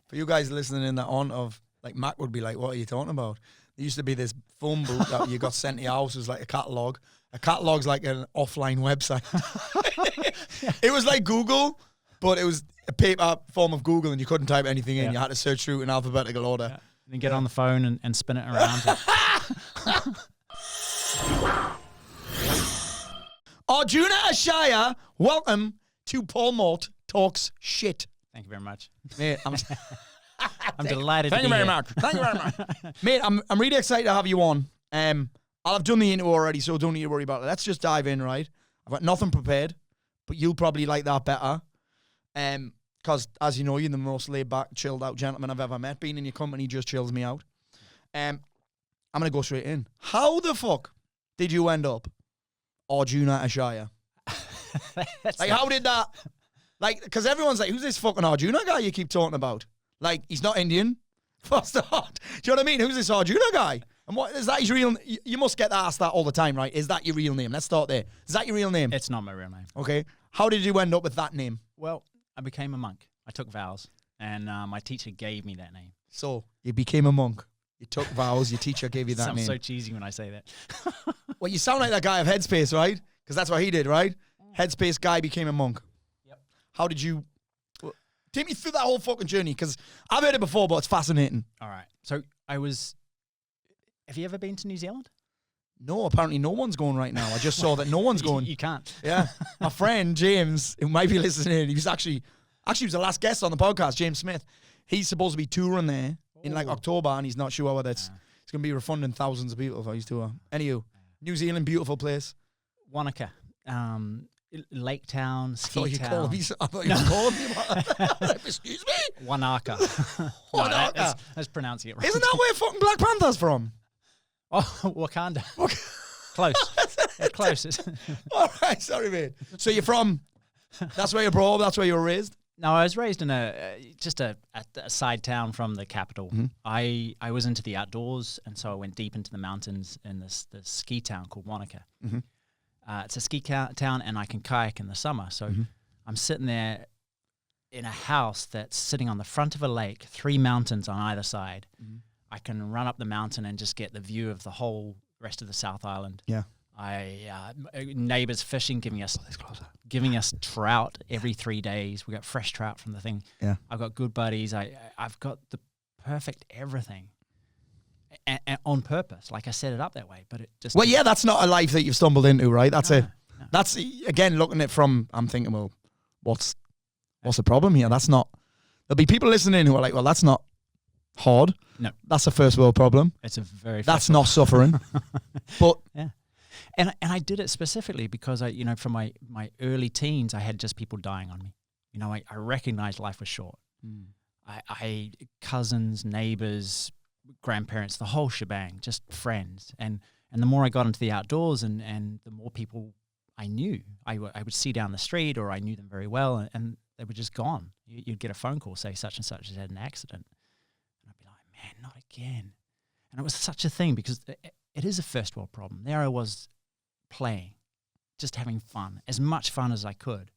For you guys listening in that on of, like, Mac would be like, what are you talking about? There used to be this phone book that you got sent to your house. It was like a catalogue. A catalogue's like an offline website. It was like Google, but it was a paper form of Google, and you couldn't type anything in. You had to search through in alphabetical order. Yeah. And then get on the phone and spin it around. Arjuna Ishaya, welcome to Paul Mort Talks Shit. Thank you very much. Mate, I'm delighted to be Thank you very here. much. Thank you very much. Mate, I'm really excited to have you on. I'll have done the intro already, so don't need to worry about it. Let's just dive in, right? I've got nothing prepared, but you'll probably like that better. Because, as you know, you're the most laid-back, chilled-out gentleman I've ever met. Being in your company just chills me out. I'm going to go straight in. How the fuck did you end up Arjuna Ishaya? Like, how did that... Like, because everyone's like, who's this fucking Arjuna guy you keep talking about? Like, he's not Indian. First of all. Do you know what I mean? Who's this Arjuna guy? And what is that his real... You must get asked that all the time, right? Is that your real name? Let's start there. Is that your real name? It's not my real name. Okay. How did you end up with that name? Well, I became a monk. I took vows, and my teacher gave me that name. So, you became a monk. You took vows. Your teacher gave you that Sounds name. so cheesy when I say that. Well, you sound like that guy of Headspace, right? Because that's what he did, right? Headspace guy became a monk. Yep. How did you... Take me through that whole fucking journey, because I've heard it before, but it's fascinating. All right. So I was... Have you ever been to New Zealand? No, apparently no one's going right now. I just saw that no one's going. You can't. Yeah. My friend, James, who might be listening, he was actually he was the last guest on the podcast, James Smith. He's supposed to be touring there in like October, and he's not sure whether it's going to be refunding thousands of people for his tour. Anywho, New Zealand, beautiful place. Wanaka. Lake town, ski I town. thought you were calling me. Excuse me? Wanaka. Wanaka. That's pronouncing it wrong. Isn't that where fucking Black Panther's from? Oh, Wakanda. Close. Yeah, close. All right, sorry, mate. So you're from, that's where you're brought up, that's where you were raised? No, I was raised in just a side town from the capital. Mm-hmm. I was into the outdoors, and so I went deep into the mountains in this ski town called Wanaka. Mm-hmm. It's a ski town, and I can kayak in the summer. So I'm sitting there in a house that's sitting on the front of a lake, 3 mountains on either side. Mm-hmm. I can run up the mountain and just get the view of the whole rest of the South Island. Yeah. Neighbors fishing, giving us trout every 3 days. We got fresh trout from the thing. Yeah. I've got good buddies. I've got the perfect everything. And on purpose, like I set it up that way, but it just... Well, yeah, that's not a life that you've stumbled into, right? That's it. No. That's, again, looking at it from, I'm thinking, well, what's the problem here? That's not... There'll be people listening who are like, well, that's not hard. No. That's a first world problem. It's a very... That's not suffering. But... Yeah. And I did it specifically because from my early teens, I had just people dying on me. I recognized life was short. I cousins, neighbors, grandparents, the whole shebang, just friends. And the more I got into the outdoors and the more people I knew, I would see down the street, or I knew them very well, and they were just gone. You'd get a phone call, say such and such has had an accident. And I'd be like, man, not again. And it was such a thing because it is a first world problem. There I was playing, just having fun, as much fun as I could.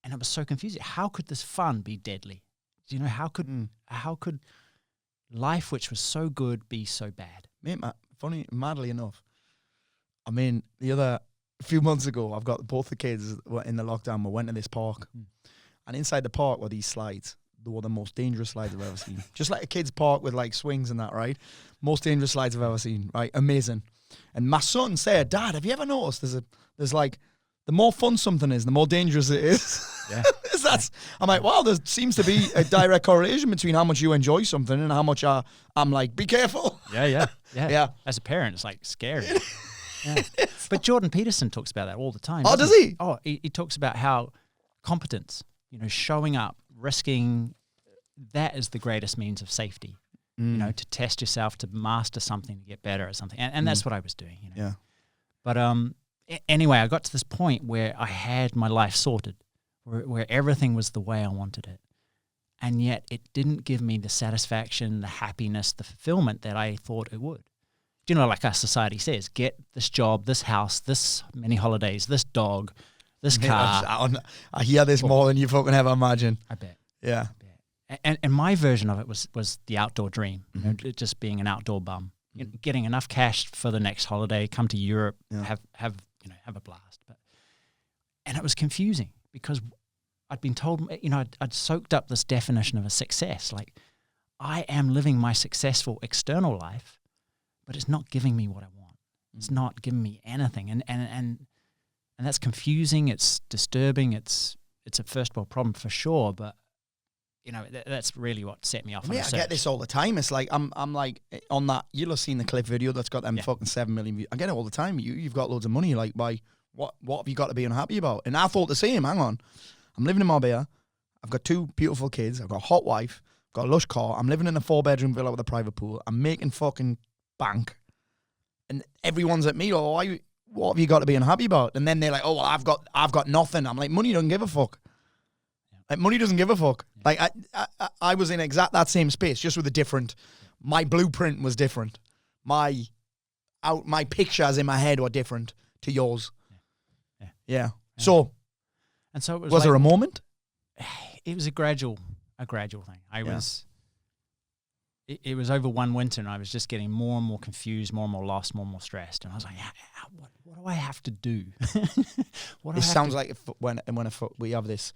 And it was so confusing. How could this fun be deadly? How could life, which was so good, be so bad? Mate, madly enough, I mean, a few months ago, I've got both the kids in the lockdown. We went to this park, and inside the park were these slides. They were the most dangerous slides I've ever seen. Just like a kid's park with like swings and that, right? Most dangerous slides I've ever seen, right? Amazing. And my son said, Dad, have you ever noticed there's like, the more fun something is, the more dangerous it is. Yeah. I'm like, wow, there seems to be a direct correlation between how much you enjoy something and how much I'm like, be careful. Yeah. Yeah. As a parent, it's like scary. Yeah. But Jordan Peterson talks about that all the time. Oh, does he? Oh, he talks about how competence, showing up, risking, that is the greatest means of safety. To test yourself, to master something, to get better at something. And that's what I was doing. Yeah. But anyway, I got to this point where I had my life sorted, where everything was the way I wanted it. And yet it didn't give me the satisfaction, the happiness, the fulfillment that I thought it would. Like our society says, get this job, this house, this many holidays, this dog, this car. I hear this more than you fucking ever imagine. I bet. Yeah. And my version of it was the outdoor dream, you know, just being an outdoor bum, you know, getting enough cash for the next holiday, come to Europe, have a blast. And it was confusing because I'd been told, you know, I'd soaked up this definition of a success. Like, I am living my successful external life, but it's not giving me what I want. It's not giving me anything, and that's confusing. It's disturbing. It's a first world problem for sure, but. You know, that's really what set me off. I get this all the time. It's like I'm like on that. You'll have seen the clip video that's got them fucking 7 million views. I get it all the time. You've got loads of money. Like, why? What have you got to be unhappy about? And I thought the same. Hang on, I'm living in Marbella. I've got 2 beautiful kids. I've got a hot wife. I've got a lush car. I'm living in a 4-bedroom villa with a private pool. I'm making fucking bank, and everyone's at me. Oh, what have you got to be unhappy about? And then they're like, oh well, I've got nothing. I'm like, money doesn't give a fuck. Like, money doesn't give a fuck. Like, I was in exact that same space, just with a different. My blueprint was different. My pictures in my head were different to yours. Yeah. So it was was there a moment? It was a gradual thing. It was over one winter, and I was just getting more and more confused, more and more lost, more and more stressed. And I was like, what do I have to do? It sounds like we have this.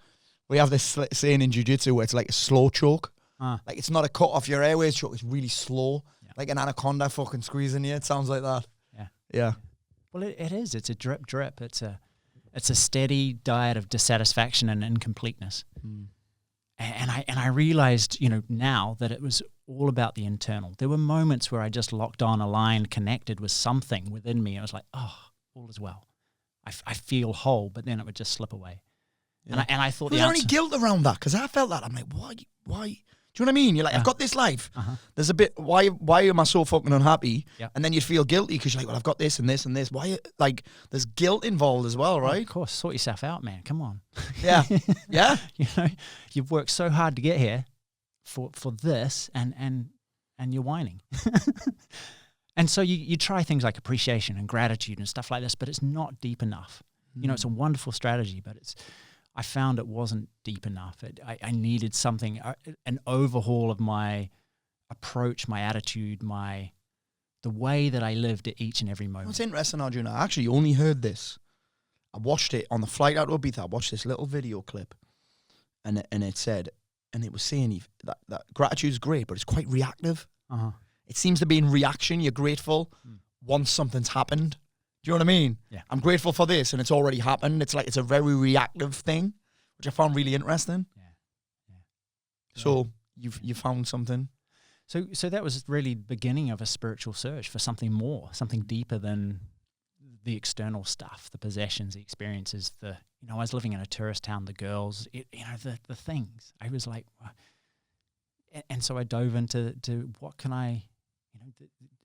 We have this saying in jiu-jitsu where it's like a slow choke. Like, it's not a cut off your airways choke. It's really slow. Yeah. Like an anaconda fucking squeezing you. It sounds like that. Yeah. Well, it is. It's a drip. It's a steady diet of dissatisfaction and incompleteness. And I realized, you know, now that it was all about the internal. There were moments where I just locked on, aligned, connected with something within me. I was like, oh, all is well. I feel whole, but then it would just slip away. Yeah. And I thought, was there any guilt around that? Because I felt that. I'm like, why? Do you know what I mean? You're like, I've got this life. There's a bit. Why am I so fucking unhappy? And then you feel guilty because you're like, well, I've got this and this and this. Why? Like, there's guilt involved as well, right? Of course, sort yourself out, man. Come on. Yeah. You know, you've worked so hard to get here for this, and you're whining. And so you try things like appreciation and gratitude and stuff like this, but it's not deep enough. You know, it's a wonderful strategy, but I found it wasn't deep enough. I needed something, an overhaul of my approach, my attitude, the way that I lived at each and every moment. What's interesting, Arjuna, I actually only heard this. I watched it on the flight out to Ibiza. I watched this little video clip, and it said, and it was saying that gratitude is great, but it's quite reactive. It seems to be in reaction. You're grateful once something's happened. Do you know what I mean? Yeah. I'm grateful for this, and it's already happened. It's like it's a very reactive thing, which I found really interesting. Yeah. So you found something. So that was really the beginning of a spiritual search for something more, something deeper than the external stuff, the possessions, the experiences. I was living in a tourist town. The girls, the things. I was like, and so I dove into what can I.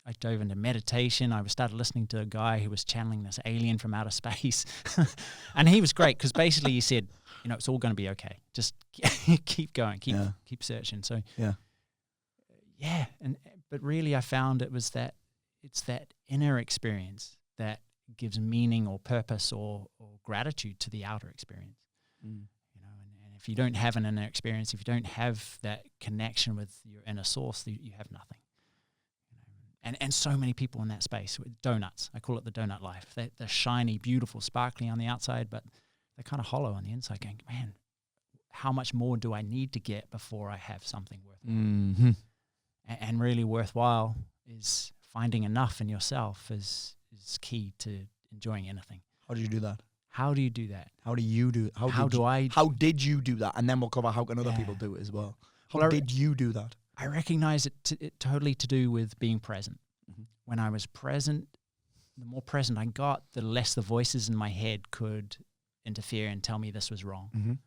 I dove into meditation. I started listening to a guy who was channeling this alien from outer space. And he was great because basically he said, it's all going to be okay. Just keep going, keep searching. So, but really I found it's that inner experience that gives meaning or purpose or gratitude to the outer experience. And if you don't have an inner experience, if you don't have that connection with your inner source, you have nothing. And so many people in that space with donuts. I call it the donut life. They're shiny, beautiful, sparkly on the outside, but they're kind of hollow on the inside going, man, how much more do I need to get before I have something worthwhile? And really worthwhile is finding enough in yourself is key to enjoying anything. How do you do that? How do you do that? How did you do that? And then we'll cover how can other people do it as well. How did you do that? I recognize it totally to do with being present. When I was present, the more present I got, the less the voices in my head could interfere and tell me this was wrong.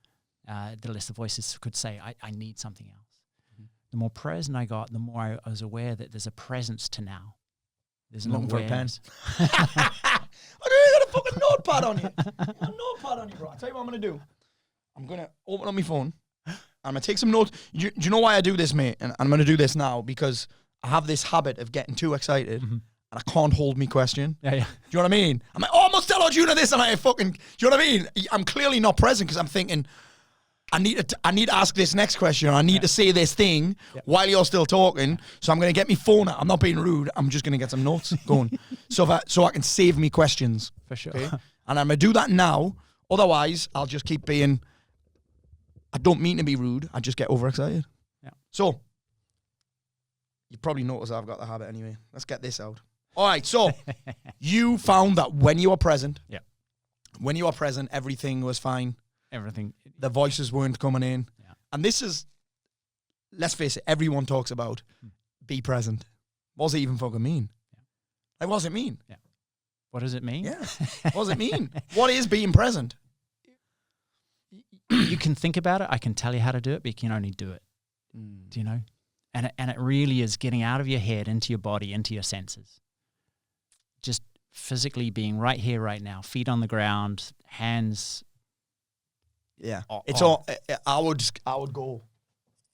The less the voices could say, I need something else. The more present I got, the more I was aware that there's a presence to now. There's an awareness. I got a fucking notepad on you. A notepad on you, bro. I'll tell you what I'm going to do. I'm going to open up my phone. I'm going to take some notes. Do you know why I do this, mate? And I'm going to do this now because I have this habit of getting too excited and I can't hold me question. Yeah. Do you know what I mean? I'm like, I must tell Arjuna this and I fucking, do you know what I mean? I'm clearly not present because I'm thinking, I need to ask this next question. I need to say this thing while you're still talking. So I'm going to get my phone out. I'm not being rude. I'm just going to get some notes going so I can save me questions. For sure. Okay? And I'm going to do that now. Otherwise, I'll just keep being, I don't mean to be rude. I just get overexcited. Yeah. So, you probably noticed I've got the habit anyway. Let's get this out. All right. So, you found that when you were present, everything was fine. Everything. The voices weren't coming in. Yeah. And this is, let's face it, everyone talks about be present. What does it even fucking mean? Yeah. Like, what does it mean? Yeah. What does it mean? Yeah. What does it mean? What is being present? You can think about it. I can tell you how to do it, but you can only do it. Do you know? And it really is getting out of your head, into your body, into your senses. Just physically being right here, right now, feet on the ground, hands. Yeah. It's all, I would go,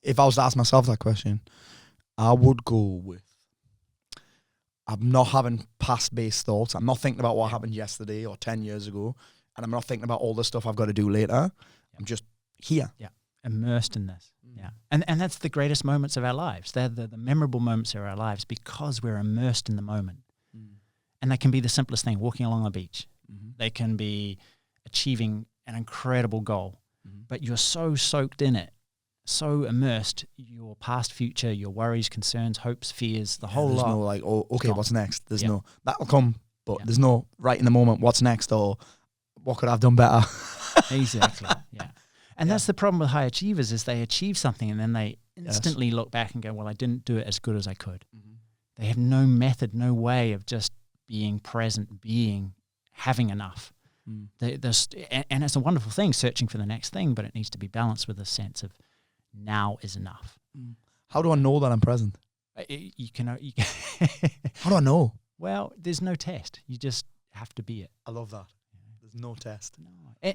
if I was to ask myself that question, I would go with, I'm not having past-based thoughts. I'm not thinking about what happened yesterday or 10 years ago. And I'm not thinking about all the stuff I've got to do later. I'm just here. Yeah. Immersed in this. Yeah. And that's the greatest moments of our lives. They're the memorable moments of our lives because we're immersed in the moment. And they can be the simplest thing, walking along the beach. They can be achieving an incredible goal. But you're so soaked in it, so immersed, your past, future, your worries, concerns, hopes, fears, the whole lot. lot. There's no like, oh, okay, what's next? There's no, that'll come, but there's no right in the moment, what's next, or what could I have done better? Exactly, yeah. And that's the problem with high achievers is they achieve something and then they instantly look back and go, well, I didn't do it as good as I could. They have no method, no way of just being present, having enough. And it's a wonderful thing, searching for the next thing, but it needs to be balanced with a sense of now is enough. How do I know that I'm present? You can. How do I know? Well, there's no test. You just have to be it. I love that. There's no test. No,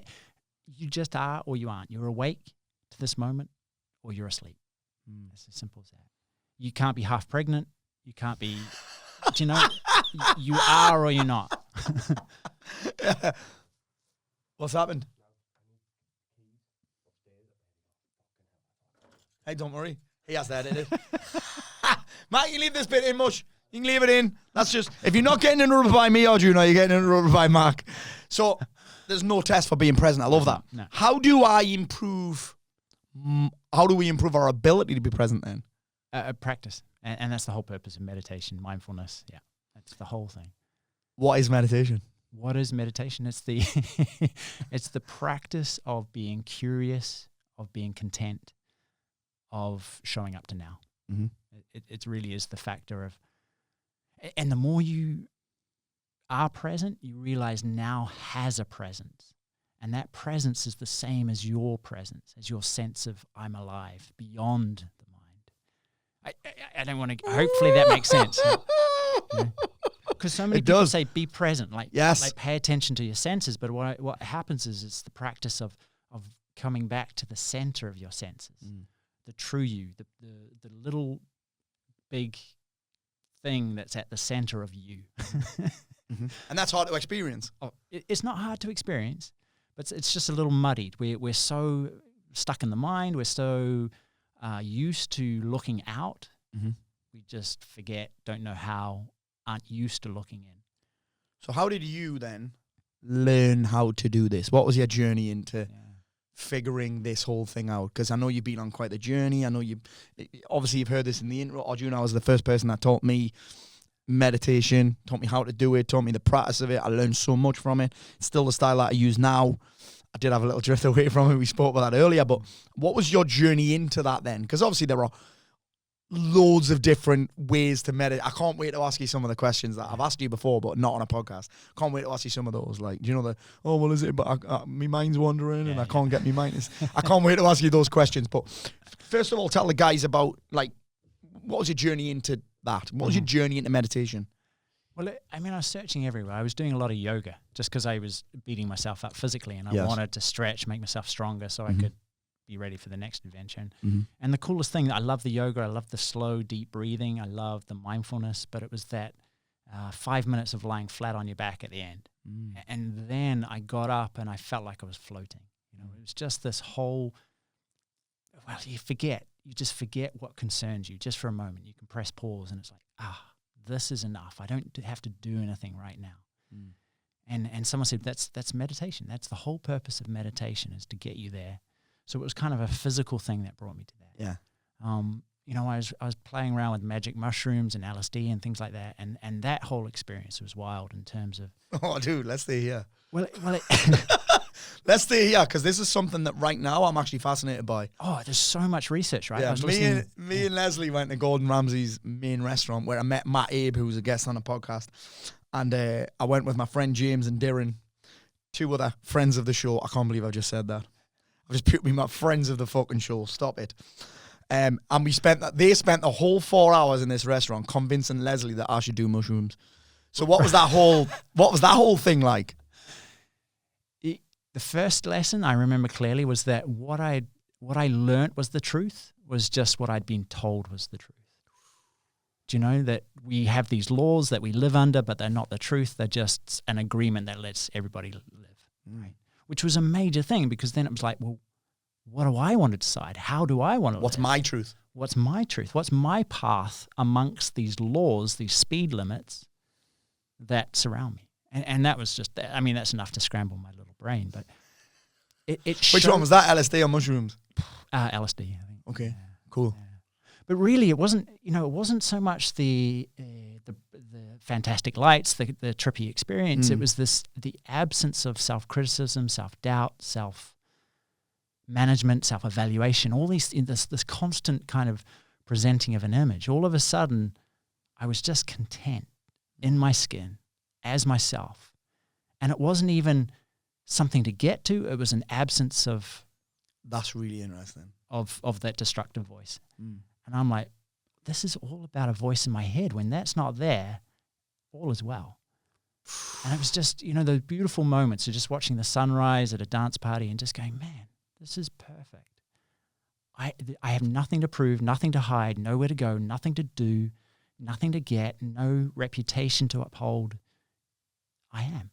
you just are or you aren't. You're awake to this moment or you're asleep. It's as simple as that. You can't be half pregnant. You can't be, do you know, you are or you're not. What's happened? Hey, don't worry. He has to edit it. Matt, you can leave this bit in, mush. You can leave it in. That's just, if you're not getting interrupted by me, Arjuna, you're getting interrupted by Mark. So there's no test for being present. I love that. No. How do we improve our ability to be present then? Practice. And that's the whole purpose of meditation, mindfulness. Yeah, that's the whole thing. What is meditation? What is meditation? It's the it's the practice of being curious, of being content, of showing up to now. It really is the factor of, and the more you are present, you realize now has a presence. And that presence is the same as your presence, as your sense of I'm alive, beyond the mind. I don't want to, hopefully that makes sense. Because so many people say be present, like pay attention to your senses. But what happens is it's the practice of coming back to the center of your senses, the true you, the little big thing that's at the center of you. And that's hard to experience. Oh, it's not hard to experience, but it's just a little muddied. We're so stuck in the mind. We're so used to looking out. We just forget, don't know how, aren't used to looking in. So how did you then learn how to do this? What was your journey into figuring this whole thing out? Because I know you've been on quite the journey. I know you've heard this in the intro. Arjuna was the first person that taught me meditation, taught me how to do it, taught me the practice of it. I learned so much from it. It's still the style that I use now. I did have a little drift away from it. We spoke about that earlier. But what was your journey into that then? Because obviously there are loads of different ways to meditate. I can't wait to ask you some of the questions that I've asked you before, but not on a podcast. Can't wait to ask you some of those. Like, do you know is it, but my mind's wandering and I can't get my mind. I can't wait to ask you those questions. But first of all, tell the guys about, like, what was your journey into that? What was your journey into meditation? Well, I was searching everywhere. I was doing a lot of yoga just because I was beating myself up physically and I wanted to stretch, make myself stronger so I could be ready for the next adventure. And the coolest thing, I love the yoga, I love the slow, deep breathing, I love the mindfulness, but it was that 5 minutes of lying flat on your back at the end. And then I got up and I felt like I was floating. It was just this whole well, you just forget what concerns you just for a moment. You can press pause and it's like, this is enough. I don't have to do anything right now. And someone said, that's meditation. That's the whole purpose of meditation, is to get you there. So it was kind of a physical thing that brought me to that. Yeah. I was playing around with magic mushrooms and LSD and things like that, and that whole experience was wild in terms of. Oh, dude, let's stay here. Well, let's stay here, because this is something that right now I'm actually fascinated by. Oh, there's so much research, right? Yeah, me and Lesley went to Gordon Ramsay's main restaurant where I met Matt Abe, who's a guest on the podcast, and I went with my friend James and Darren, two other friends of the show. I can't believe I just said that. I've just put me my friends of the fucking show. Stop it. And they spent the whole 4 hours in this restaurant convincing Lesley that I should do mushrooms. So what was that whole thing like? The first lesson I remember clearly was that what I learnt was the truth, was just what I'd been told was the truth. Do you know that we have these laws that we live under, but they're not the truth. They're just an agreement that lets everybody live, right? Which was a major thing, because then it was like, well, what do I want to decide? How do I want to live? What's my truth? What's my truth? What's my path amongst these laws, these speed limits that surround me? And that was just, I mean, that's enough to scramble my little brain. But Which one was that, LSD or mushrooms? LSD, I think. Okay, yeah, cool. Yeah. But really, it wasn't so much the fantastic lights, the trippy experience. It was the absence of self-criticism, self-doubt, self-management, self-evaluation, all this constant kind of presenting of an image. All of a sudden, I was just content in my skin as myself. And it wasn't even something to get to. It was an absence of... That's really interesting. Of that destructive voice. And I'm like, this is all about a voice in my head. When that's not there, all is well. And it was just, those beautiful moments of just watching the sunrise at a dance party and just going, man, this is perfect. I have nothing to prove, nothing to hide, nowhere to go, nothing to do, nothing to get, no reputation to uphold. I am.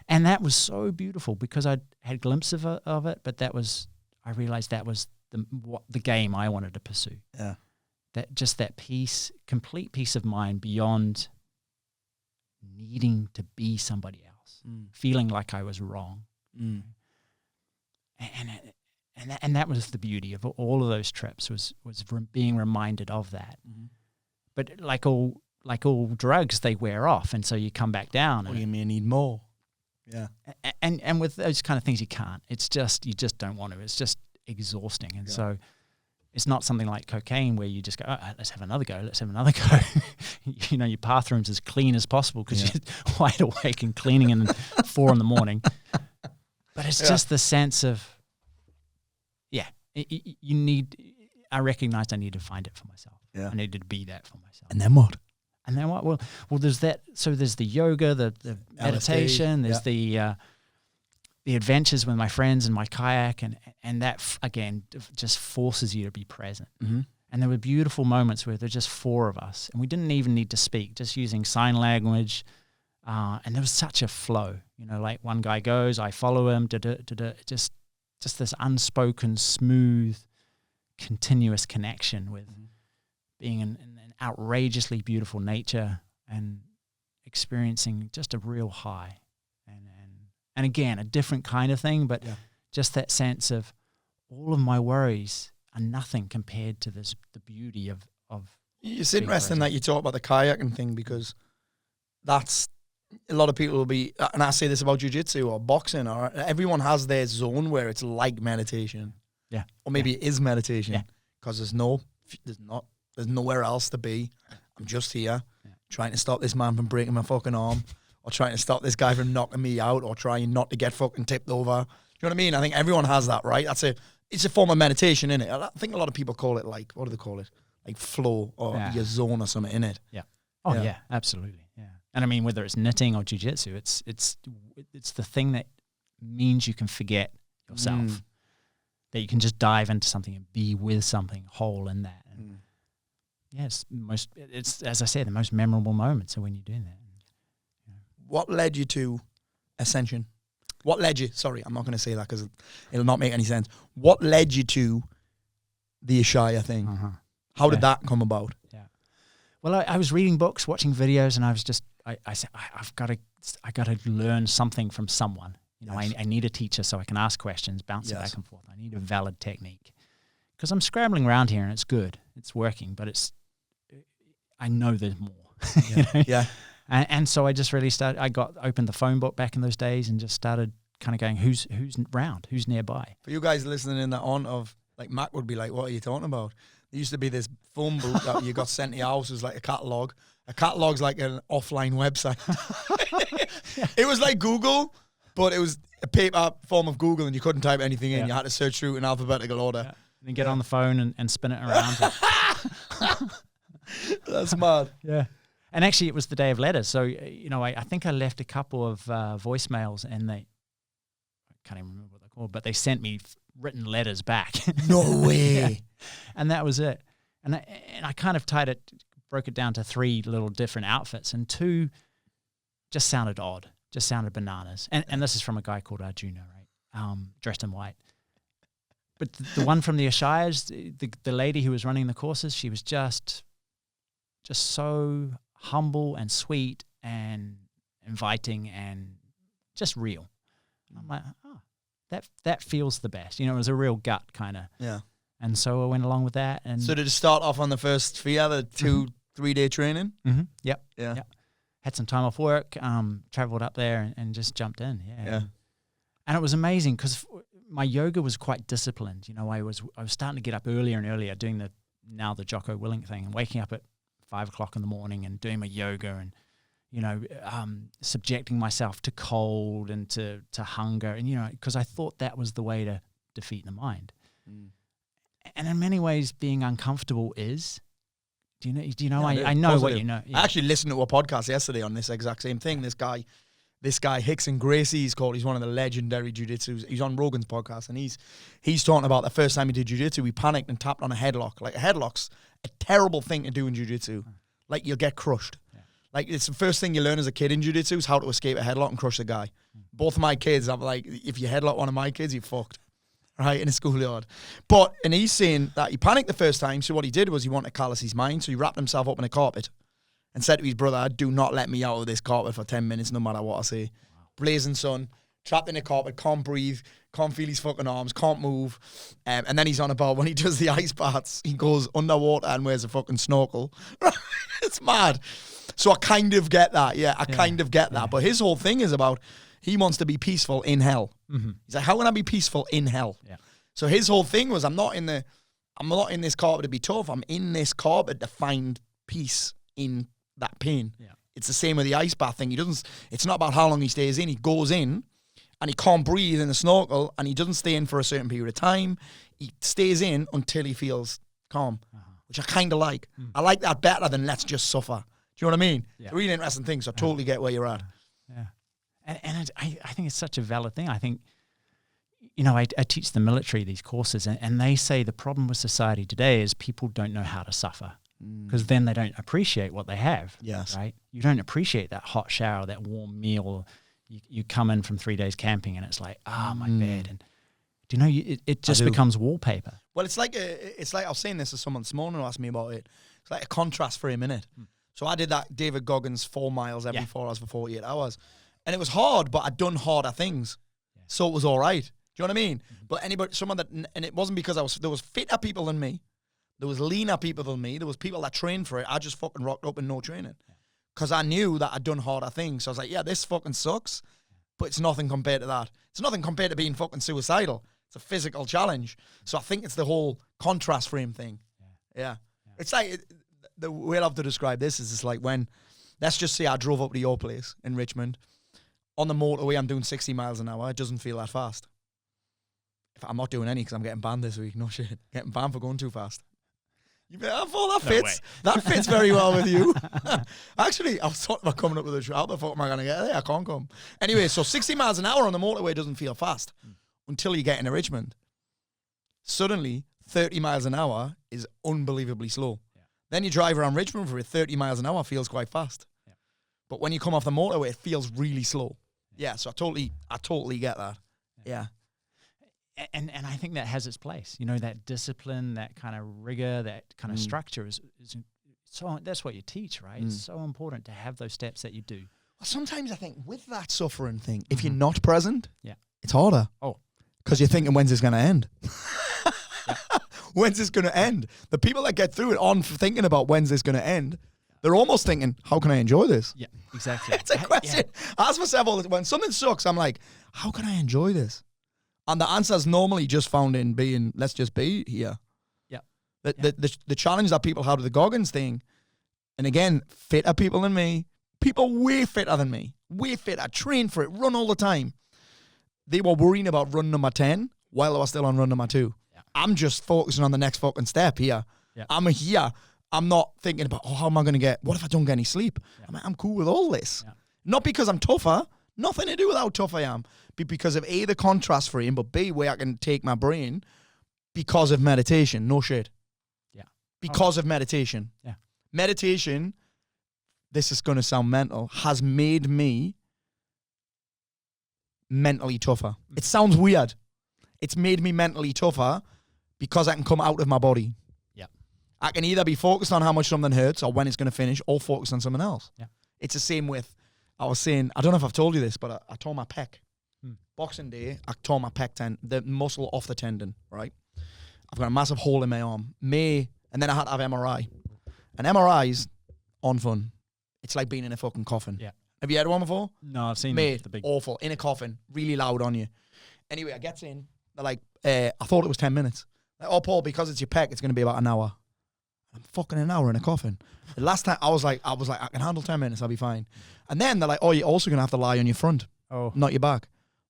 And that was so beautiful, because I had a glimpse of it, but I realized that was the game I wanted to pursue. Yeah. That peace, complete peace of mind beyond needing to be somebody else, feeling like I was wrong. And that was the beauty of all of those trips, was being reminded of that. But like all drugs, they wear off, and so you come back down. Or you may need more. Yeah. And with those kind of things, you can't. It's just, you just don't want to. It's just exhausting. And so it's not something like cocaine where you just go, let's have another go. Let's have another go. Your bathroom's as clean as possible because you're wide awake and cleaning in 4 a.m. But it's just the sense of, I recognized I needed to find it for myself. Yeah. I needed to be that for myself. And then what? And then what? Well, there's that. So there's the yoga, the meditation. There's the adventures with my friends and my kayak, and that again just forces you to be present. And there were beautiful moments where there's just 4 of us, and we didn't even need to speak, just using sign language. And there was such a flow. Like one guy goes, I follow him. Just this unspoken, smooth, continuous connection with being in an outrageously beautiful nature and experiencing just a real high. And again, a different kind of thing, but just that sense of all of my worries are nothing compared to the beauty of It's interesting that you talk about the kayaking thing, because that's, a lot of people will be, and I say this about jiu-jitsu or boxing, or everyone has their zone where it's like meditation. Yeah. Or maybe it is meditation, because there's nowhere else to be. I'm just here trying to stop this man from breaking my fucking arm, or trying to stop this guy from knocking me out, or trying not to get fucking tipped over. Do you know what I mean? I think everyone has that, right? It's a form of meditation, innit? I think a lot of people call it like, what do they call it? Like flow or your zone or something, innit? Yeah. Oh yeah, absolutely. Yeah. And I mean, whether it's knitting or jiu-jitsu, it's the thing that means you can forget yourself. That you can just dive into something and be with something whole in that. And it's as I said, the most memorable moments are when you're doing that. What led you to Ascension? What led you? Sorry, I'm not going to say that because it'll not make any sense. What led you to the Ishaya thing? How did that come about? Yeah. Well, I was reading books, watching videos, and I was just, I said, I got to learn something from someone. You know, I need a teacher so I can ask questions, bounce it back and forth. I need a valid technique because I'm scrambling around here and it's good, it's working, but I know there's more. You know? Yeah. And so I just really started. Opened the phone book back in those days and just started kind of going, who's around, who's nearby. For you guys listening in that on of, like, Mac would be like, what are you talking about? There used to be this phone book that you got sent to your house. It was like a catalogue. A catalogue's like an offline website. It was like Google, but it was a paper form of Google and you couldn't type anything in. You had to search through in alphabetical order. Yeah. And then get on the phone and spin it around. That's mad. Yeah. And actually, it was the day of letters. So, you know, I think I left a couple of voicemails and I can't even remember what they're called, but they sent me written letters back. No way. Yeah. And that was it. And I kind of broke it down to 3 little different outfits, and 2 just sounded odd, just sounded bananas. And this is from a guy called Arjuna, right? Dressed in white. But the one from the Ishayas, the lady who was running the courses, she was just so humble and sweet and inviting and just real. And I'm like, oh, that feels the best. You know, it was a real gut kind of. Yeah. And so I went along with that. And so did it start off on the first sphere, the 2-3 day training? Mm-hmm. Yep. Yeah. Yep. Had some time off work, traveled up there and just jumped in. Yeah. And it was amazing because my yoga was quite disciplined. You know, I was starting to get up earlier and earlier, doing the Jocko Willink thing and waking up at 5 o'clock in the morning and doing my yoga and, you know, subjecting myself to cold and to hunger. And, you know, because I thought that was the way to defeat the mind. And in many ways, being uncomfortable is. Do you know? I know positive. What you know. Yeah. I actually listened to a podcast yesterday on this exact same thing. This guy Hickson Gracie, he's one of the legendary jiu-jitsu. He's on Rogan's podcast, and he's talking about the first time he did jiu-jitsu, he panicked and tapped on a headlock. Like, a headlock's a terrible thing to do in jiu-jitsu. Like, you'll get crushed. Yeah. Like, it's the first thing you learn as a kid in jiu-jitsu is how to escape a headlock and crush the guy. Both of my kids, I'm like, if you headlock one of my kids, you're fucked. Right, in a schoolyard. And he's saying that he panicked the first time, so what he did was he wanted to callous his mind, so he wrapped himself up in a carpet and said to his brother, do not let me out of this carpet for 10 minutes, no matter what I say. Wow. Blazing sun, trapped in a carpet, can't breathe, can't feel his fucking arms, can't move. And then he's on about when he does the ice baths, he goes underwater and wears a fucking snorkel. It's mad. So I kind of get that, kind of get that. But his whole thing is about, he wants to be peaceful in hell. Mm-hmm. He's like, how can I be peaceful in hell? Yeah. So his whole thing was, I'm not in this carpet to be tough. I'm in this carpet to find peace in that pain. Yeah. It's the same with the ice bath thing. It's not about how long he stays in. He goes in and he can't breathe in the snorkel, and he doesn't stay in for a certain period of time. He stays in until he feels calm, which I kind of like. I like that better than let's just suffer. Do you know what I mean? Yeah. It's a really interesting thing, so I totally get where you're at. Yeah. And I think it's such a valid thing. I think, you know, I teach the military these courses, and they say the problem with society today is people don't know how to suffer because then they don't appreciate what they have. Yes. Right? You don't appreciate that hot shower, that warm meal. You come in from 3 days camping and it's like, my bed. And do you know, it just becomes wallpaper. Well, it's like I was saying this to someone this morning who asked me about it. It's like a contrast frame, innit? So I did that David Goggins 4 miles every 4 hours for 48 hours. And it was hard, but I'd done harder things. Yeah. So it was all right. Do you know what I mean? Mm-hmm. But and it wasn't because there was fitter people than me. There was leaner people than me. There was people that trained for it. I just fucking rocked up in no training. Because I knew that I'd done harder things. So I was like, yeah, this fucking sucks. But it's nothing compared to that. It's nothing compared to being fucking suicidal. It's a physical challenge. So I think it's the whole contrast frame thing. Yeah. It's like, the way I love to describe this is it's like when, let's just say I drove up to your place in Richmond. On the motorway, I'm doing 60 miles an hour. It doesn't feel that fast. I'm not doing any because I'm getting banned this week. No shit. Getting banned for going too fast. That fits. That fits very well with you. Actually, I was talking about coming up with a show. How the fuck am I going to get there? I can't come. Anyway, so 60 miles an hour on the motorway doesn't feel fast until you get into Richmond. Suddenly, 30 miles an hour is unbelievably slow. Yeah. Then you drive around Richmond for it. 30 miles an hour feels quite fast. Yeah. But when you come off the motorway, it feels really slow. Yeah, so I totally get that. Yeah. And I think that has its place. You know, that discipline, that kind of rigor, that kind of structure is so. That's what you teach, right? It's so important to have those steps that you do. Well, sometimes I think with that suffering thing, if you're not present, it's harder. Oh, because you're thinking, when's this going to end? When's this going to end? The people that get through it aren't thinking about when's this going to end. They're almost thinking, how can I enjoy this? Yeah, exactly. It's a question. I ask myself all the time, when something sucks, I'm like, how can I enjoy this? And the answer is normally just found in being, let's just be here. Yeah. The challenge that people have with the Goggins thing, and again, fitter people than me, people way fitter than me, way fitter, train for it, run all the time. They were worrying about run number 10 while they were still on run number 2. Yeah. I'm just focusing on the next fucking step here. Yeah. I'm here. I'm not thinking about, how am I going to what if I don't get any sleep? Yeah. I'm cool with all this. Yeah. Not because I'm tougher, nothing to do with how tough I am, but because of A, the contrast frame, but B, where I can take my brain because of meditation. No shit. Yeah. Because of meditation. Yeah. Meditation, this is going to sound mental, has made me mentally tougher. It sounds weird. It's made me mentally tougher because I can come out of my body. Yeah. I can either be focused on how much something hurts or when it's going to finish, or focus on something else. Yeah. It's the same with, I was saying, I don't know if I've told you this, but I tore my pec. Boxing Day, I tore my pec tendon, the muscle off the tendon, right? I've got a massive hole in my arm. And then I had to have MRI. And MRI's on fun. It's like being in a fucking coffin. Yeah. Have you had one before? No, I've seen the big... awful, in a coffin, really loud on you. Anyway, I gets in. They're like, I thought it was 10 minutes. Like, oh, Paul, because it's your pec, it's going to be about an hour. I'm fucking an hour in a coffin. The last time I was like, I can handle 10 minutes, I'll be fine. And then they're like, oh, you're also going to have to lie on your front, not your back.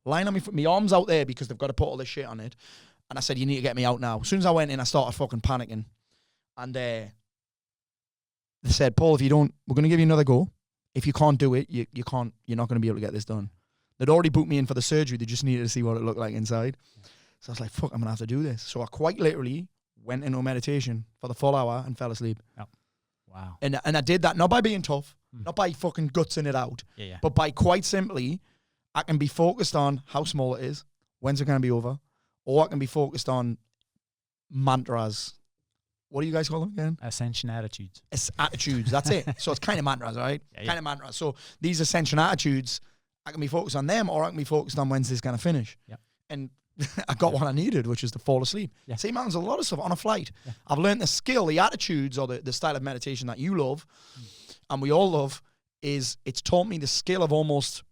Lying on my arm's out there because they've got to put all this shit on it. And I said, you need to get me out now. As soon as I went in, I started fucking panicking. And they said, Paul, if you don't, we're going to give you another go. If you can't do it, you're not going to be able to get this done. They'd already booked me in for the surgery. They just needed to see what it looked like inside. So I was like, fuck, I'm going to have to do this. So I quite literally went into meditation for the full hour and fell asleep. Oh. Wow. And I did that not by being tough, not by fucking gutsing it out, but by quite simply, I can be focused on how small it is, when's it going to be over, or I can be focused on mantras. What do you guys call them again? Ascension attitudes. Attitudes, that's it. So it's kind of mantras, right? Kind of mantras. So these ascension attitudes, I can be focused on them, or I can be focused on when's this going to finish. Yep. And I got what I needed, which is to fall asleep. Yeah. See, man, there's a lot of stuff on a flight. Yeah. I've learned the skill, the attitudes, or the style of meditation that you love, and we all love, it's taught me the skill of almost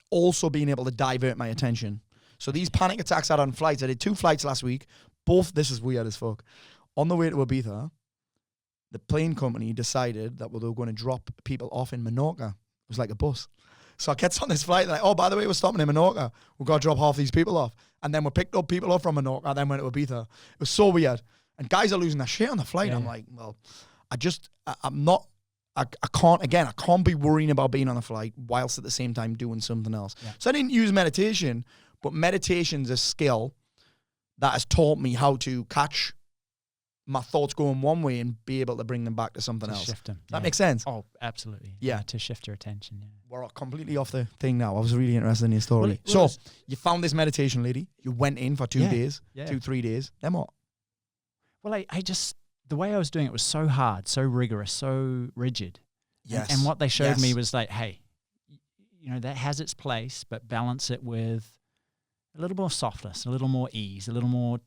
also being able to divert my attention. So these panic attacks I had on flights, I did 2 flights last week. Both, this is weird as fuck. On the way to Ibiza, the plane company decided that they were going to drop people off in Menorca. It was like a bus. So I gets on this flight, like, oh, by the way, we're stopping in Menorca. We've got to drop half these people off. And then we picked up people up from Menorca and then went to Ibiza. It was so weird. And guys are losing their shit on the flight. I'm like, well, I can't be worrying about being on a flight whilst at the same time doing something else. Yeah. So I didn't use meditation, but meditation's a skill that has taught me how to catch my thoughts going one way and be able to bring them back to something else. Shift them. That makes sense? Oh, absolutely. Yeah. To shift your attention. Yeah. We're completely off the thing now. I was really interested in your story. So you found this meditation lady. You went in for 2 days, 2-3 days. Then what? Well, I just, the way I was doing it was so hard, so rigorous, so rigid. Yes. And what they showed me was like, hey, that has its place, but balance it with a little more softness, a little more ease, a little more,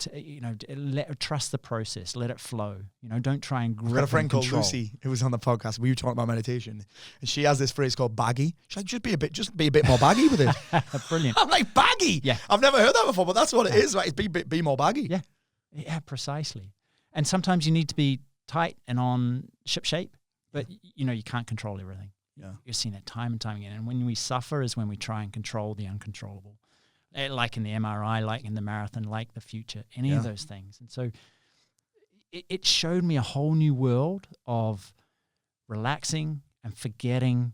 trust the process, let it flow. Don't try and grip. I've got a friend called Lucy who was on the podcast. We were talking about meditation, and she has this phrase called baggy. She's like, just be a bit more baggy with it. Brilliant. I'm like, baggy? Yeah. I've never heard that before, but that's what it is, right? It's be more baggy. Yeah. Yeah, precisely. And sometimes you need to be tight and on ship shape, but you can't control everything. Yeah. You've seen it time and time again. And when we suffer is when we try and control the uncontrollable. Like in the MRI, like in the marathon, like the future, any of those things. And so it showed me a whole new world of relaxing and forgetting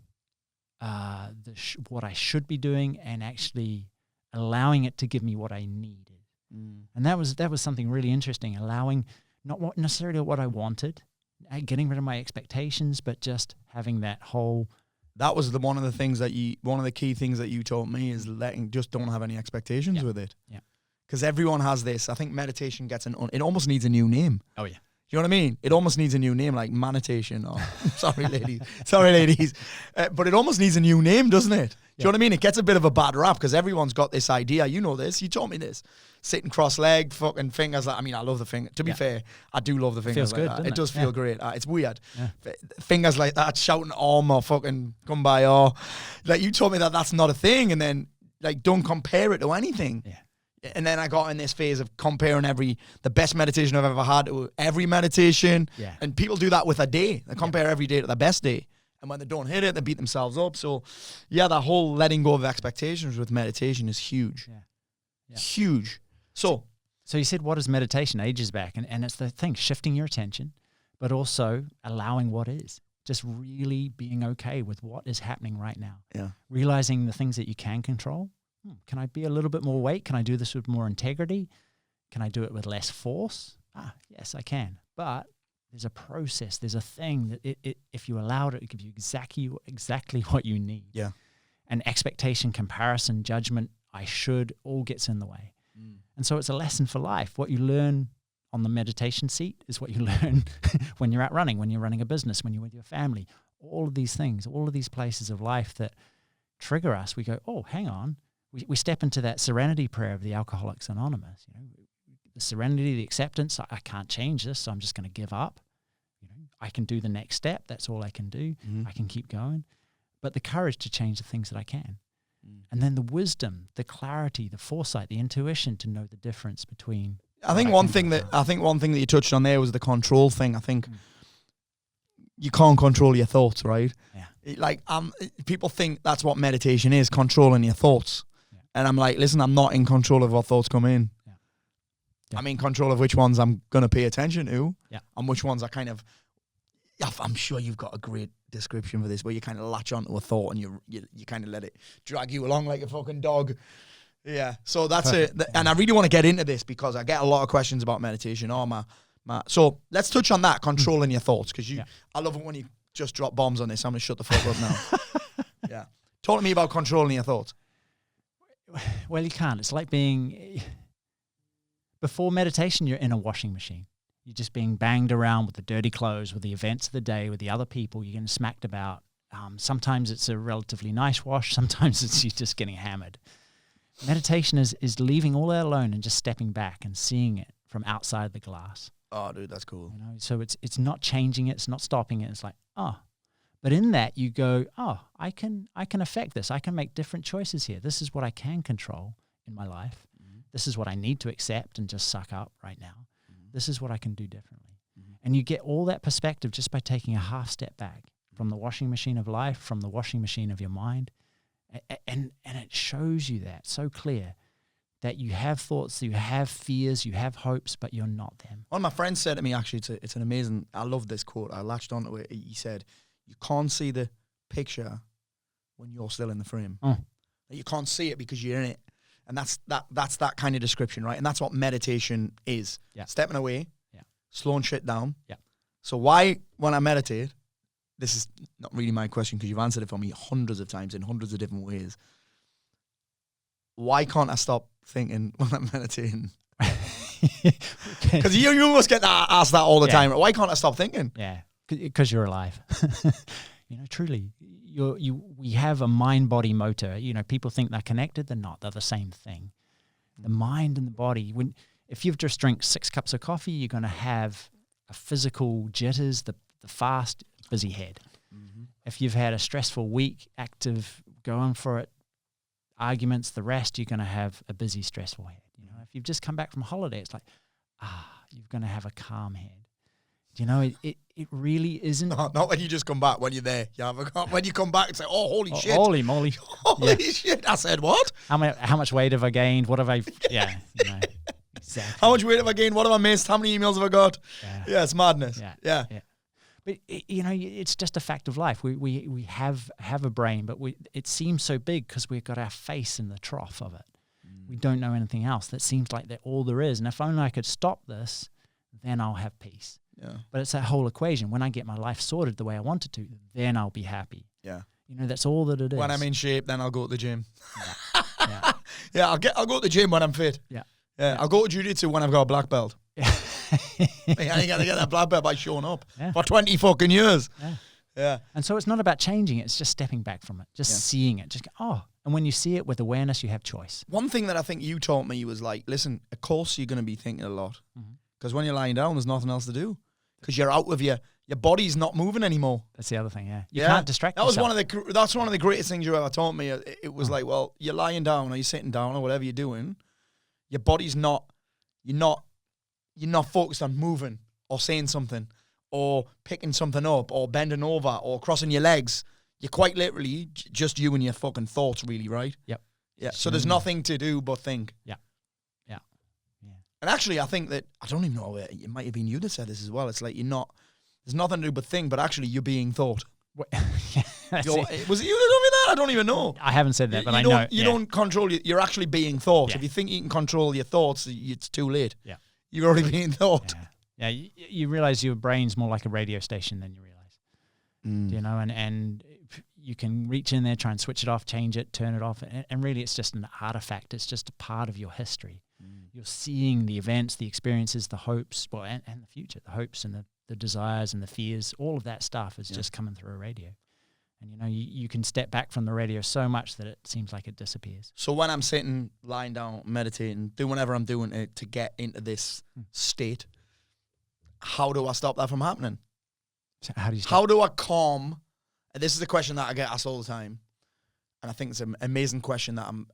what I should be doing and actually allowing it to give me what I needed. And that was something really interesting, allowing not necessarily what I wanted, getting rid of my expectations, but just having that whole that was one of the key things that you taught me is just don't have any expectations with it. Yeah. Because everyone has this. I think meditation it almost needs a new name. Oh yeah. You know what I mean? It almost needs a new name, like manitation. Or sorry, ladies. But it almost needs a new name, doesn't it? Do you know what I mean? It gets a bit of a bad rap because everyone's got this idea. You know this. You taught me this. Sitting cross-legged, fucking fingers. I love the finger. To be fair, I do love the fingers. Feels like good, that. doesn't It does feel great. It's weird. Yeah. Fingers like that, shouting "Om" or fucking "Come by" or like you told me that's not a thing, and then like don't compare it to anything. Yeah. And then I got in this phase of comparing the best meditation I've ever had to every meditation. Yeah. And people do that with a day. They compare every day to the best day. And when they don't hit it, they beat themselves up. So, yeah, that whole letting go of expectations with meditation is huge. Yeah. Huge. So you said, what is meditation ages back? And it's the thing, shifting your attention, but also allowing what is. Just really being okay with what is happening right now. Yeah. Realizing the things that you can control. Can I be a little bit more weight? Can I do this with more integrity? Can I do it with less force? Yes, I can. But there's a process. There's a thing that if you allowed it, it gives you exactly what you need. Yeah. And expectation, comparison, judgment, I should, all gets in the way. And so it's a lesson for life. What you learn on the meditation seat is what you learn when you're out running, when you're running a business, when you're with your family. All of these things, all of these places of life that trigger us, we go, oh, hang on. We step into that serenity prayer of the Alcoholics Anonymous. The serenity, the acceptance. I can't change this, so I'm just going to give up. I can do the next step. That's all I can do. I can keep going. But the courage to change the things that I can. And then the wisdom, the clarity, the foresight, the intuition to know the difference between. I think one thing that you touched on there was the control thing. I think you can't control your thoughts, right? Yeah. Like people think that's what meditation is, controlling your thoughts. And I'm like, listen, I'm not in control of what thoughts come in. Yeah. I'm in control of which ones I'm going to pay attention to and which ones I kind of, I'm sure you've got a great description for this, where you kind of latch onto a thought and you kind of let it drag you along like a fucking dog. Yeah. So that's it. And I really want to get into this because I get a lot of questions about meditation. So let's touch on that, controlling your thoughts, because I love it when you just drop bombs on this. I'm going to shut the fuck up now. Yeah. Talk to me about controlling your thoughts. Well, you can't. It's like being, before meditation, you're in a washing machine. You're just being banged around with the dirty clothes, with the events of the day, with the other people. You're getting smacked about. Sometimes it's a relatively nice wash. Sometimes it's you just getting hammered. Meditation is leaving all that alone and just stepping back and seeing it from outside the glass. Oh, dude, that's cool. So it's not changing it. It's not stopping it. It's like, But in that you go, I can affect this. I can make different choices here. This is what I can control in my life. This is what I need to accept and just suck up right now. This is what I can do differently. And you get all that perspective just by taking a half step back from the washing machine of life, from the washing machine of your mind. And it shows you that so clear that you have thoughts, you have fears, you have hopes, but you're not them. One of my friends said to me, actually, it's an amazing, I love this quote. I latched onto it. He said, you can't see the picture when you're still in the frame. You can't see it because you're in it. And that's that kind of description, right? And that's what meditation is. Yeah. Stepping away, slowing shit down. Yeah. So why, when I meditate, this is not really my question because you've answered it for me hundreds of times in hundreds of different ways. Why can't I stop thinking when I'm meditating? Because you almost get asked that all the time. Why can't I stop thinking? Yeah, because you're alive. Truly, we have a mind-body motor. People think they're connected. They're not. They're the same thing. The mind and the body. If you've just drank 6 cups of coffee, you're going to have a physical jitters, the fast, busy head. If you've had a stressful week, active, going for it, arguments, the rest, you're going to have a busy, stressful head. If you've just come back from holiday, it's like, you're going to have a calm head. It really isn't. Not when you just come back. When you're there, you have a calm. When you come back and say, "Oh, holy shit, holy moly, holy shit!" I said, "What? How much weight have I gained? What have I? Yeah, exactly. How much weight have I gained? What have I missed? How many emails have I got? Yeah, it's madness. Yeah. But it's just a fact of life. We have a brain, but it seems so big because we've got our face in the trough of it. We don't know anything else. That seems like that all there is. And if only I could stop this, then I'll have peace. Yeah. But it's that whole equation. When I get my life sorted the way I want it to, then I'll be happy. Yeah. that's all that it is. When I'm in shape, then I'll go to the gym. Yeah. Yeah, I'll go to the gym when I'm fit. Yeah. I'll go to jiu-jitsu when I've got a black belt. Yeah. I ain't gonna get that black belt by showing up for 20 fucking years. Yeah. Yeah. And so it's not about changing it, it's just stepping back from it, just seeing it. Just go, and when you see it with awareness, you have choice. One thing that I think you taught me was like, listen, of course you're going to be thinking a lot. Because when you're lying down, there's nothing else to do. Because you're out of your body's not moving anymore. That's the other thing, yeah. You can't distract that yourself. That's one of the greatest things you ever taught me. It was like, well, you're lying down or you're sitting down or whatever you're doing. Your body's not, you're not focused on moving or saying something or picking something up or bending over or crossing your legs. You're quite literally just you and your fucking thoughts, really, right? Yep. Yeah. So there's nothing to do but think. Yeah. And actually, I think that, I don't even know, it might have been you that said this as well. It's like there's nothing to do but think, but actually you're being thought. Was it you that told me that? I don't even know. I haven't said that, but I know. know. You don't control, you're actually being thought. Yeah. If you think you can control your thoughts, it's too late. Yeah. You're already being thought. Yeah. You realize your brain's more like a radio station than you realize. And you can reach in there, try and switch it off, change it, turn it off. And really it's just an artifact. It's just a part of your history. You're seeing the events, the experiences, the hopes, and the future, the hopes and the desires and the fears, all of that stuff is just coming through a radio. And, you can step back from the radio so much that it seems like it disappears. So when I'm sitting, lying down, meditating, doing whatever I'm doing to get into this state, how do I stop that from happening? So how do you How do I calm? And this is a question that I get asked all the time. And I think it's an amazing question that I'm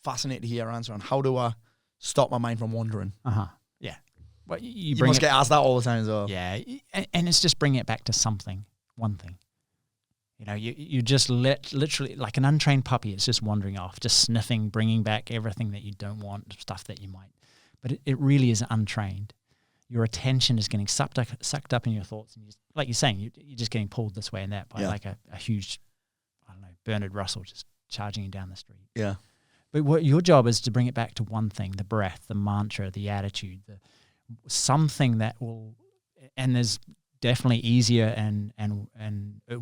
fascinated to hear your answer on. How do I stop my mind from wandering? Yeah. Well, you must get asked that all the time as well. Yeah. And it's just bringing it back to something, one thing. You just literally, like an untrained puppy, it's just wandering off, just sniffing, bringing back everything that you don't want, stuff that you might. But it really is untrained. Your attention is getting sucked up in your thoughts. And like you're saying, you're just getting pulled this way and that by like a huge, I don't know, Bernard Russell just charging you down the street. Yeah. But what your job is to bring it back to one thing, the breath, the mantra, the attitude, something that will, and there's definitely easier and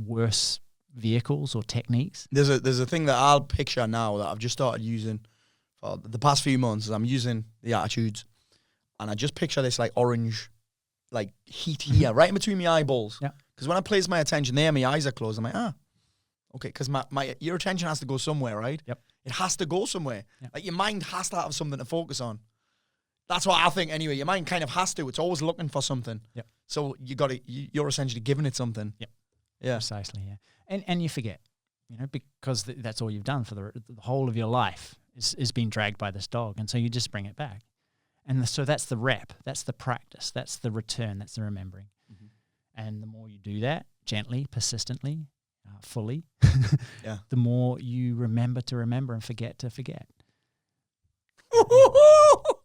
worse vehicles or techniques. There's a thing that I'll picture now that I've just started using for the past few months. I'm using the attitudes, and I just picture this like orange, like heat here, right in between my eyeballs. Yeah. Because when I place my attention there, my eyes are closed. I'm like, okay, because your attention has to go somewhere, right? Yep. It has to go somewhere. Yep. Like your mind has to have something to focus on. That's what I think anyway. Your mind kind of has to. It's always looking for something. Yep. So you're essentially giving it something. Yep. Yeah. Precisely, yeah. And you forget, because that's all you've done for the whole of your life is being dragged by this dog. And so you just bring it back. And so that's the rep, that's the practice, that's the return, that's the remembering. And the more you do that, gently, persistently, fully, the more you remember to remember and forget to forget.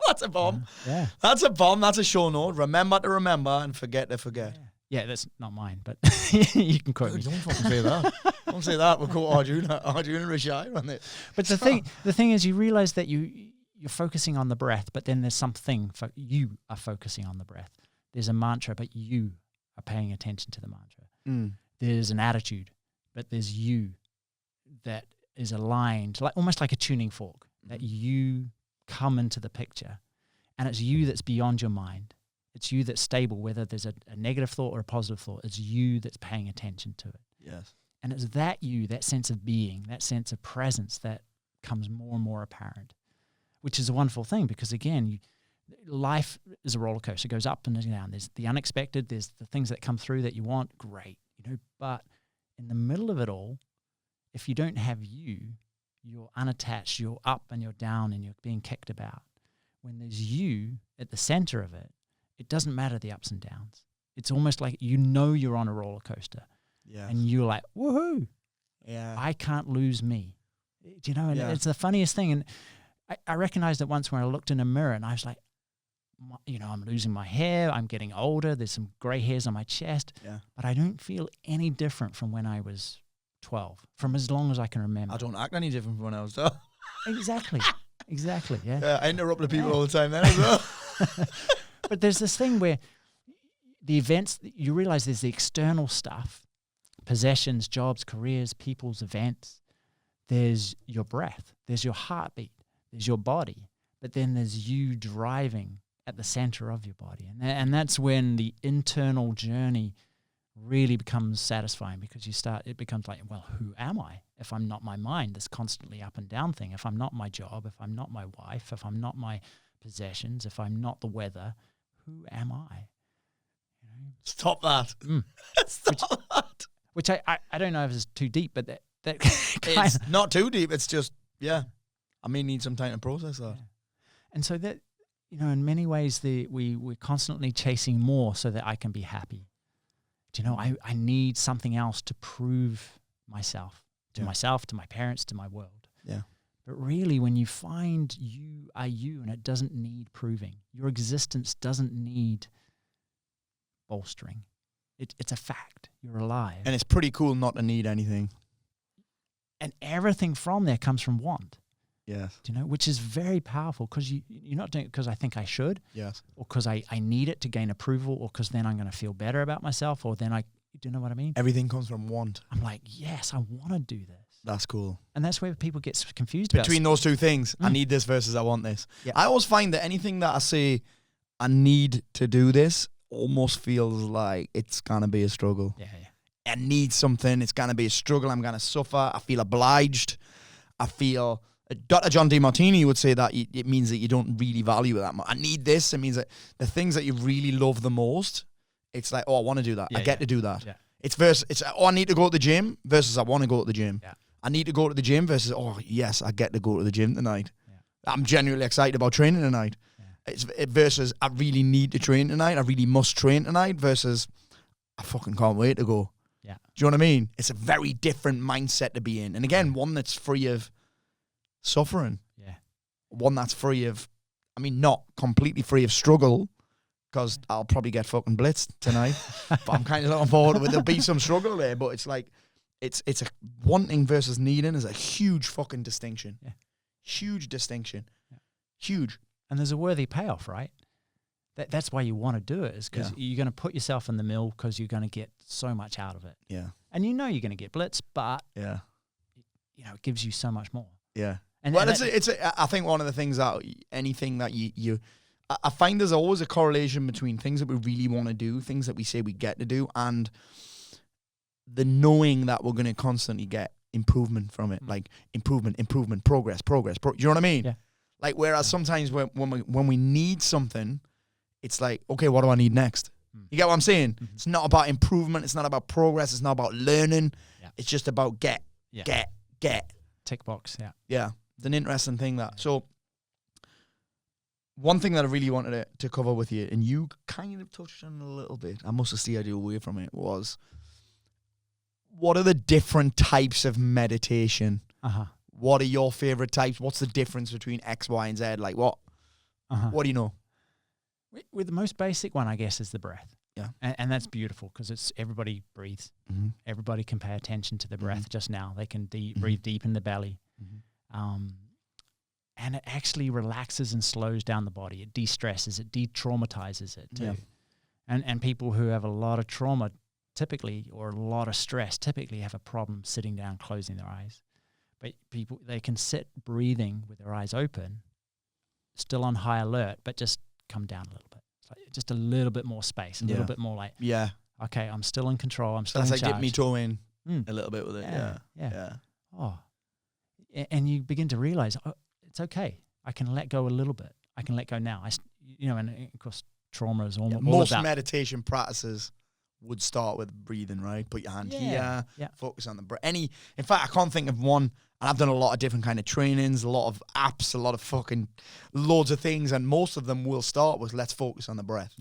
That's a bomb. Yeah. That's a bomb. That's a show note. Remember to remember and forget to forget. Yeah, that's not mine, but you can quote me. Don't fucking say that. Don't say that. We'll quote Arjuna Ishaya on it. But the thing is, you realize that you're focusing on the breath, but then there's something you are focusing on the breath. There's a mantra, but you are paying attention to the mantra. There's an attitude, but there's you that is aligned, like almost like a tuning fork, that you come into the picture, and it's you that's beyond your mind. It's you that's stable, whether there's a negative thought or a positive thought. It's you that's paying attention to it. Yes. And it's that you, that sense of being, that sense of presence that comes more and more apparent, which is a wonderful thing because, again, life is a roller coaster. It goes up and down. There's the unexpected. There's the things that come through that you want. Great. But in the middle of it all, if you don't have you, you're unattached, you're up and you're down and you're being kicked about. When there's you at the center of it, it doesn't matter the ups and downs. It's almost like you're on a roller coaster. Yeah. And you're like, woohoo. Yeah. I can't lose me. And it's the funniest thing. And I recognized it once when I looked in a mirror and I was like, I'm losing my hair. I'm getting older. There's some gray hairs on my chest. Yeah. But I don't feel any different from when I was 12, from as long as I can remember. I don't act any different from when I was 12. Exactly. Yeah. Yeah, I interrupt the people all the time then as well. But there's this thing where the events, you realize there's the external stuff, possessions, jobs, careers, people's events. There's your breath. There's your heartbeat. There's your body. But then there's you driving at the center of your body. And that's when the internal journey really becomes satisfying, because it becomes like, well, who am I if I'm not my mind, this constantly up and down thing? If I'm not my job, if I'm not my wife, if I'm not my possessions, if I'm not the weather, who am I? You know? Stop that. Stop that. Which I don't know if it's too deep, but that it's not too deep. It's just, I need some time to process that. Yeah. And so that, in many ways, we're constantly chasing more so that I can be happy. Do you know, I need something else to prove myself, to myself, to my parents, to my world. Yeah. But really, when you find you are you, and it doesn't need proving, your existence doesn't need bolstering. It's a fact. You're alive. And it's pretty cool not to need anything. And everything from there comes from want. Yes. Do you know, which is very powerful, because you're not doing it because I think I should. Yes. Or because I need it to gain approval, or because then I'm going to feel better about myself, or then do you know what I mean? Everything comes from want. I'm like, yes, I want to do this. That's cool. And that's where people get confused between those two things. I need this versus I want this. Yeah. I always find that anything that I say I need to do this almost feels like it's going to be a struggle. Yeah. I need something. It's going to be a struggle. I'm going to suffer. I feel obliged. I feel... Dr. John DeMartini would say that it means that you don't really value it that much. I need this. It means that the things that you really love the most, it's like, I want to do that. I get to do that. Yeah. It's I need to go to the gym versus I want to go to the gym. Yeah. I need to go to the gym versus, yes, I get to go to the gym tonight. Yeah. I'm genuinely excited about training tonight. Yeah. It's versus I really need to train tonight. I really must train tonight versus I fucking can't wait to go. Yeah. Do you know what I mean? It's a very different mindset to be in. And again, one that's free of suffering. Yeah. One that's free of, not completely free of struggle, because I'll probably get fucking blitzed tonight. But I'm kind of looking forward to it. There'll be some struggle there, but it's like, it's a wanting versus needing is a huge fucking distinction. Yeah. Huge distinction. Yeah. Huge. And there's a worthy payoff, right? That's why you want to do it, is because you're going to put yourself in the mill, because you're going to get so much out of it. Yeah. And you're going to get blitzed, but it gives you so much more. Yeah. I think one of the things that anything that I find there's always a correlation between things that we really want to do, things that we say we get to do, and the knowing that we're going to constantly get improvement from it, like improvement, progress. Do you know what I mean? Yeah. Like, whereas sometimes when we need something, it's like, okay, what do I need next? You get what I'm saying? Mm-hmm. It's not about improvement. It's not about progress. It's not about learning. Yeah. It's just about get. Tick box, Yeah. It's an interesting thing that. So, one thing that I really wanted to cover with you, and you kind of touched on a little bit, I must have steered you away from it, was what are the different types of meditation? What are your favorite types? What's the difference between X, Y, and Z? Like what? What do you know? With the most basic one, I guess, is the breath. Yeah. And that's beautiful, because it's everybody breathes. Mm-hmm. Everybody can pay attention to the breath just now. They can breathe deep in the belly. Mm-hmm. And it actually relaxes and slows down the body. It de-stresses, it de-traumatizes it too. Yeah. And people who have a lot of trauma typically, or a lot of stress, typically have a problem sitting down, closing their eyes. But they can sit breathing with their eyes open, still on high alert, but just come down a little bit. It's like just a little bit more space, a little bit more like, okay, I'm still in control, I'm still in charge. That's like dip me toe in a little bit with it. Yeah. Oh. And you begin to realize, it's okay. I can let go a little bit. I can let go now. And of course, trauma is all most about meditation practices would start with breathing, right? Put your hand here, focus on the breath. In fact, I can't think of one, and I've done a lot of different kind of trainings, a lot of apps, a lot of fucking loads of things, and most of them will start with, let's focus on the breath.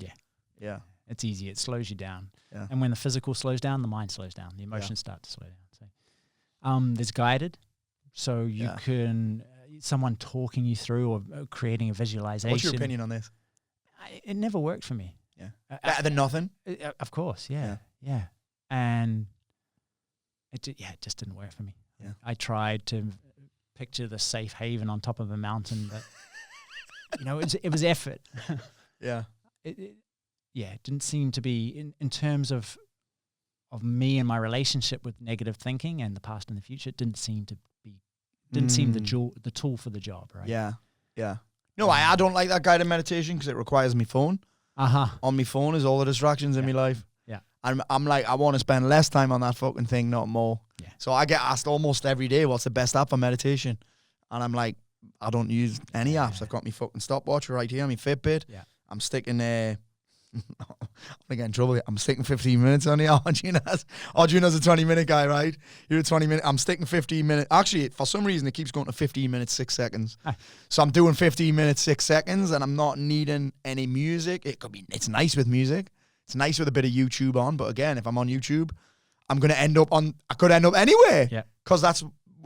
Yeah. It's easy. It slows you down. Yeah. And when the physical slows down, the mind slows down. The emotions start to slow down. So, there's guided. So you can, someone talking you through or creating a visualization. What's your opinion on this? It never worked for me. Yeah. Better than nothing? Of course, yeah. And it just didn't work for me. Yeah. I tried to picture the safe haven on top of a mountain, but, it was effort. Yeah. It didn't seem to be, in terms of me and my relationship with negative thinking and the past and the future didn't seem the tool for the job, right? Yeah. No, I don't like that guided meditation because it requires my phone. On my phone is all the distractions in my life. Yeah. I'm like, I want to spend less time on that fucking thing, not more. Yeah. So I get asked almost every day, what's the best app for meditation? And I'm like, I don't use any apps. I've got my fucking stopwatch right here, my Fitbit. Yeah. I'm sticking I'm gonna get in trouble. I'm sticking 15 minutes on the Arjuna's. Arjuna's a 20-minute guy, right? You're a 20-minute. I'm sticking 15 minutes. Actually, for some reason, it keeps going to 15 minutes, 6 seconds. So I'm doing 15 minutes, 6 seconds, and I'm not needing any music. It's nice with music. It's nice with a bit of YouTube on. But again, if I'm on YouTube, I could end up anywhere. Yeah. Because that's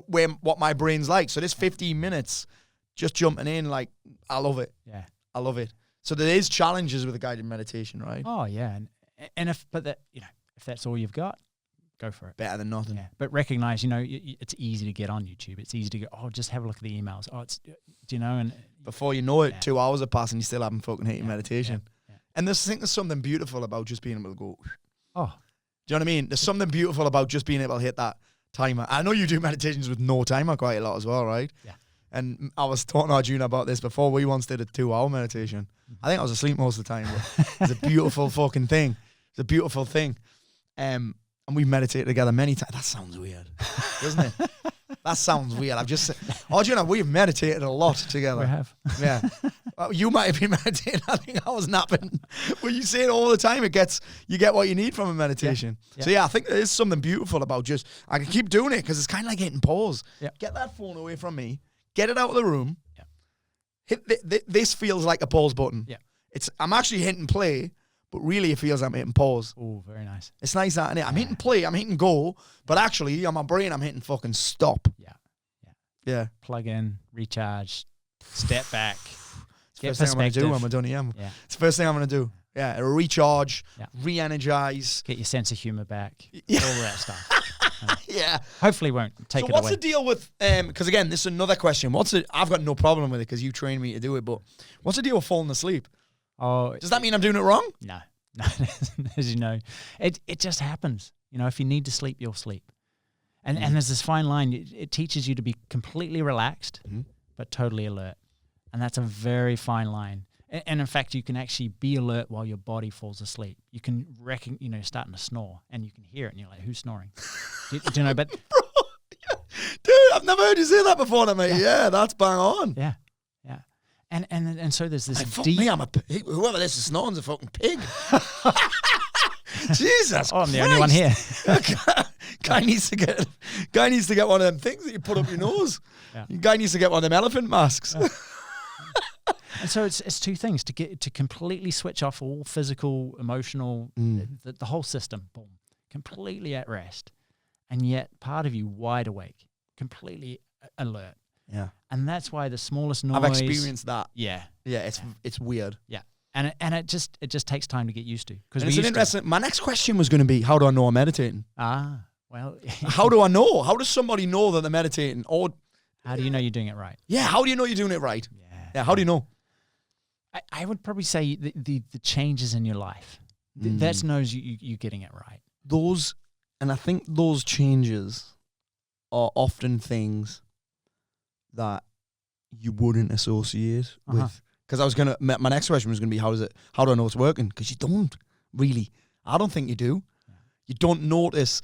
what my brain's like. So this 15 minutes, just jumping in, like, I love it. Yeah. I love it. So there is challenges with a guided meditation, right? Oh yeah, and if that's all you've got, go for it. Better than nothing. Yeah, but recognize, it's easy to get on YouTube. It's easy to go, just have a look at the emails. And before you know it, 2 hours have passed and you still haven't fucking hit your meditation. Yeah. And there's something beautiful about just being able to go. Oh, do you know what I mean? There's something beautiful about just being able to hit that timer. I know you do meditations with no timer quite a lot as well, right? Yeah. And I was talking to Arjuna about this before. We once did a 2-hour meditation. I think I was asleep most of the time, but it's a beautiful fucking thing. It's a beautiful thing. And we've meditated together many times. That sounds weird, doesn't it? That sounds weird. I've just said, Arjuna, we've meditated a lot together. We have. Yeah. You might have been meditating. I think I was napping. But you say it all the time. You get what you need from a meditation. Yeah. So yeah, I think there is something beautiful about just, I can keep doing it because it's kind of like hitting pause. Yeah. Get that phone away from me. Get it out of the room. Yeah. Hit this feels like a pause button. Yeah. I'm actually hitting play, but really it feels like I'm hitting pause. Oh, very nice. It's nice that, innit? I'm hitting play, I'm hitting go, but actually on my brain I'm hitting fucking stop. Yeah. Yeah. Plug in, recharge, step back. It's the first thing I'm going to do when we're done here. Yeah. It's the first thing I'm going to do. Yeah. Recharge, Yeah. re-energize. Get your sense of humor back. Yeah. All that stuff. Yeah. Hopefully won't take it away. So what's the deal with, because again, this is another question. I've got no problem with it because you trained me to do it, but what's the deal with falling asleep? Oh, Does that mean I'm doing it wrong? No. As you know, it just happens. If you need to sleep, you'll sleep. And there's this fine line. It teaches you to be completely relaxed, but totally alert. And that's a very fine line. And in fact, you can actually be alert while your body falls asleep. You can starting to snore, and you can hear it, and you're like, "Who's snoring?" do you know? But Bro, dude, I've never heard you say that before, mate. Yeah, that's bang on. Yeah. And so there's this Fuck deep. me, I'm a pig. Whoever this is snoring's a fucking pig. Jesus. Oh, I'm the only one here. Guy needs to get one of them things that you put up your nose. Yeah. Guy needs to get one of them elephant masks. And so it's two things: to completely switch off all physical, emotional, the whole system, boom, completely at rest, and yet part of you wide awake, completely alert. Yeah. And that's why the smallest noise. I've experienced that. Yeah. Yeah, it's weird. Yeah. And it just takes time to get used to. Because It's an interesting. My next question was going to be, how do I know I'm meditating? Well. How do I know? How does somebody know that they're meditating? Or how do you know you're doing it right? Yeah. How do you know you're doing it right? Yeah. How do you know? I would probably say the changes in your life. That knows you getting it right. And I think those changes are often things that you wouldn't associate with. Because my next question was going to be, how do I know it's working? Because you don't really. I don't think you do. Yeah. You don't notice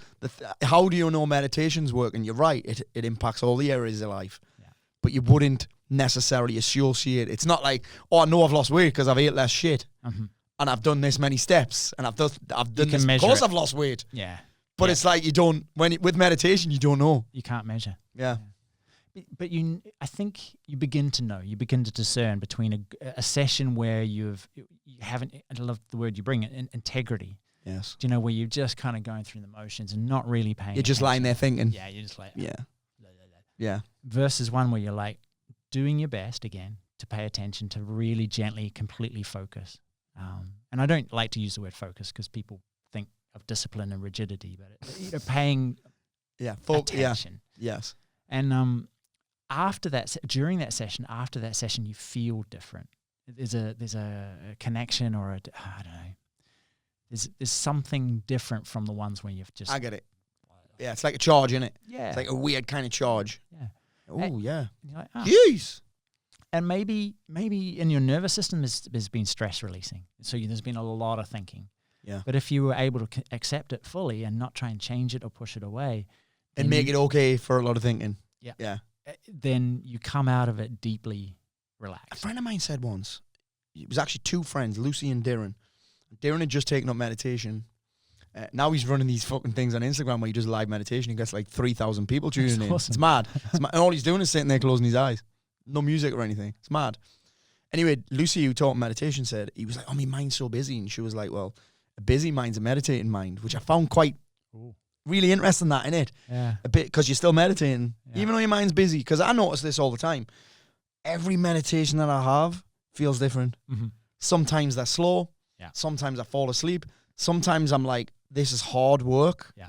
how do you know meditation's working? You're right. It impacts all the areas of life. Yeah. But you wouldn't necessarily associate. It's not like, I know I've lost weight because I've ate less shit. And I've done this many steps and I've done this. Of course I've lost weight. Yeah. But it's like you don't, with meditation, you don't know. You can't measure. Yeah. But I think you begin to know. You begin to discern between a session where you haven't. I love the word you bring, integrity. Yes. Do you know where you're just kind of going through the motions and not really paying. You're just lying there thinking. Yeah, you're just like. Yeah. Yeah. Versus one where you're like doing your best again to pay attention, to really gently, completely focus. And I don't like to use the word focus because people think of discipline and rigidity, but paying. Yeah. Attention. Yeah. Yes. And after that, during that session, you feel different. There's a connection, or I don't know. There's something different from the ones where you've just. I get it. Yeah, it's like a charge, isn't it? Yeah. It's like a weird kind of charge. Yeah. Oh, yeah. You're like, oh. Jeez. And maybe in your nervous system there's been stress releasing. So there's been a lot of thinking. Yeah. But if you were able to accept it fully and not try and change it or push it away. And make it okay for a lot of thinking. Yeah. Yeah. Then you come out of it deeply A relaxed. friend of mine said once, it was actually two friends, Lucy and Darren. Darren had just taken up meditation. Now he's running these fucking things on Instagram where he does live meditation. He gets like 3,000 people tuning in. Awesome. It's mad. And all he's doing is sitting there closing his eyes. No music or anything. It's mad. Anyway, Lucy, who taught him meditation, said, he was like, oh, my mind's so busy. And she was like, well, a busy mind's a meditating mind, which I found quite really interesting that in it. Yeah. A bit, because you're still meditating, Yeah. even though your mind's busy. Because I notice this all the time. Every meditation that I have feels different. Mm-hmm. Sometimes they're slow. Yeah. Sometimes I fall asleep. Sometimes I'm like, this is hard work. Yeah.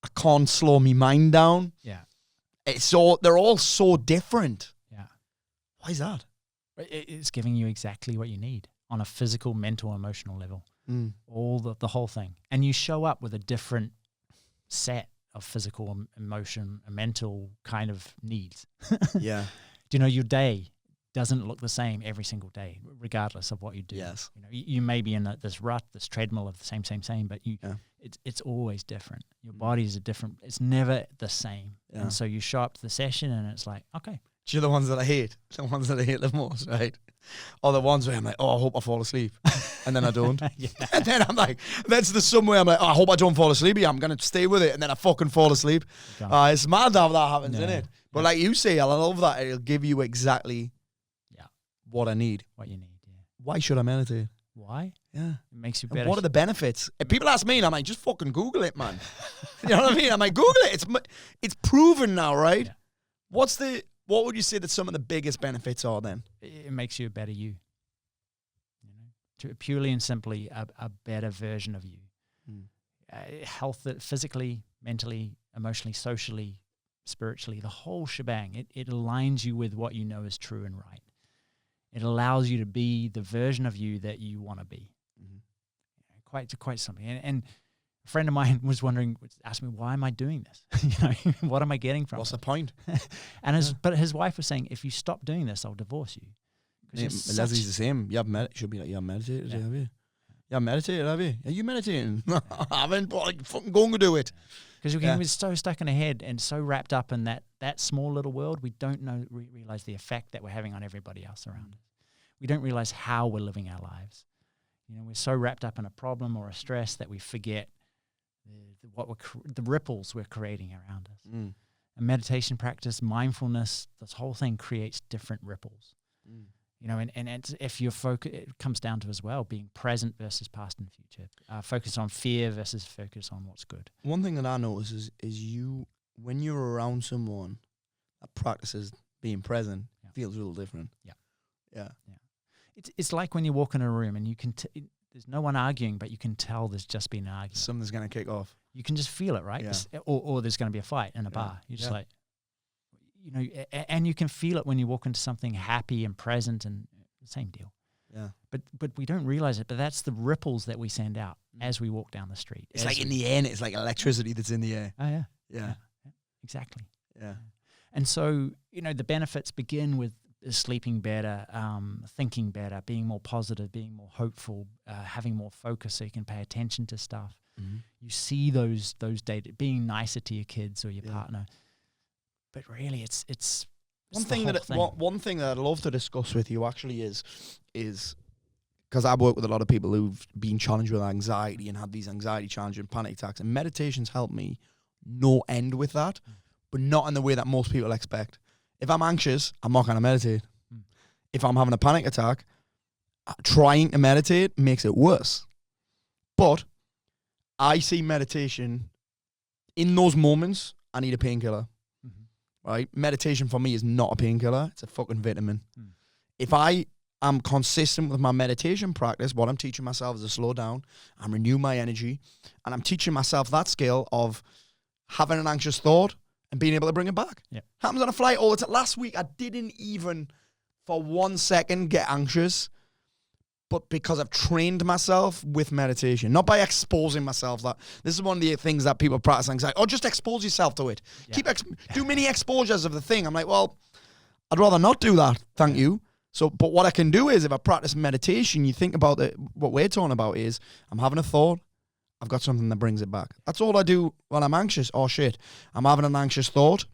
I can't slow my mind down. Yeah. They're all so different. Yeah. Why is that? It's giving you exactly what you need on a physical, mental, emotional level. All the whole thing. And you show up with a different set of physical, emotion, and mental kind of needs. Yeah. Do you know your day doesn't look the same every single day, regardless of what you do. Yes. You know, you may be in this rut, this treadmill of the same, but Yeah. it's always different. Your body is it's never the same. Yeah. And so you show up to the session and it's like, okay. Do you know the ones that I hate? The ones that I hate the most, right? Or the ones where I'm like, oh, I hope I fall asleep. And then I don't. Yeah. And then I'm like, that's the somewhere I'm like, oh, I hope I don't fall asleep. Yeah, I'm going to stay with it. And then I fucking fall asleep. It's mad how that happens, isn't it? But like you say, I love that. It'll give you exactly what I need. What you need, yeah. Why should I meditate? Why? Yeah. It makes you And better. what are the benefits? If people ask me, and I'm like, just fucking Google it, man. You know what I mean? I'm like, Google it. It's proven now, right? Yeah. What would you say that some of the biggest benefits are then? It makes you a better you. Purely and simply a better version of you. Health, physically, mentally, emotionally, socially, spiritually, the whole shebang. It aligns you with what you know is true and right. It allows you to be the version of you that you want to be. Quite something. And a friend of mine was asked me, why am I doing this? What am I getting from it? What's the point? And but his wife was saying, if you stop doing this, I'll divorce you. Lesley's the same. You should be like, you haven't meditated, have you? You haven't meditated, have you? Are you meditating? I haven't, but like, fucking go and do it. Because we're so stuck in our head and so wrapped up in that small little world, we don't realize the effect that we're having on everybody else around us. We don't realize how we're living our lives. We're so wrapped up in a problem or a stress that we forget the ripples we're creating around us. A meditation practice, mindfulness, this whole thing creates different ripples. And it's, if you're it comes down to as well being present versus past and future. Focus on fear versus focus on what's good. One thing that I notice is when you're around someone that practices being present, it feels a little different. Yeah. It's like when you walk in a room and you can there's no one arguing, but you can tell there's just been an argument. Something's gonna kick off. You can just feel it, right? Yeah. Or there's going to be a fight in a bar. You're just like, and you can feel it when you walk into something happy and present, and the same deal. Yeah. But we don't realize it. But that's the ripples that we send out as we walk down the street. It's like in the air. It's like electricity that's in the air. Oh yeah. Yeah. Exactly. Yeah. And so the benefits begin with sleeping better, thinking better, being more positive, being more hopeful, having more focus so you can pay attention to stuff. You see those data, being nicer to your kids or your partner. But really, it's one thing that I'd love to discuss with you actually is because I work with a lot of people who've been challenged with anxiety and had these anxiety challenges and panic attacks, and meditation's helped me no end with that, but not in the way that most people expect. If I'm anxious, I'm not going to meditate. If I'm having a panic attack, trying to meditate makes it worse. But I see meditation in those moments. I need a painkiller. Right? Meditation for me is not a painkiller. It's a fucking vitamin. If I am consistent with my meditation practice, what I'm teaching myself is to slow down and renew my energy. And I'm teaching myself that skill of having an anxious thought and being able to bring it back. Happens on a flight all the time. Last week, I didn't even for 1 second get anxious. but because I've trained myself with meditation, not by exposing myself. That this is one of the things that people practice anxiety. Oh, just expose yourself to it. Yeah. Do mini exposures of the thing. I'm like, well, I'd rather not do that. Thank you. So, but what I can do is if I practice meditation, you think about it. What we're talking about is I'm having a thought. I've got something that brings it back. That's all I do when I'm anxious. Oh shit, I'm having an anxious thought.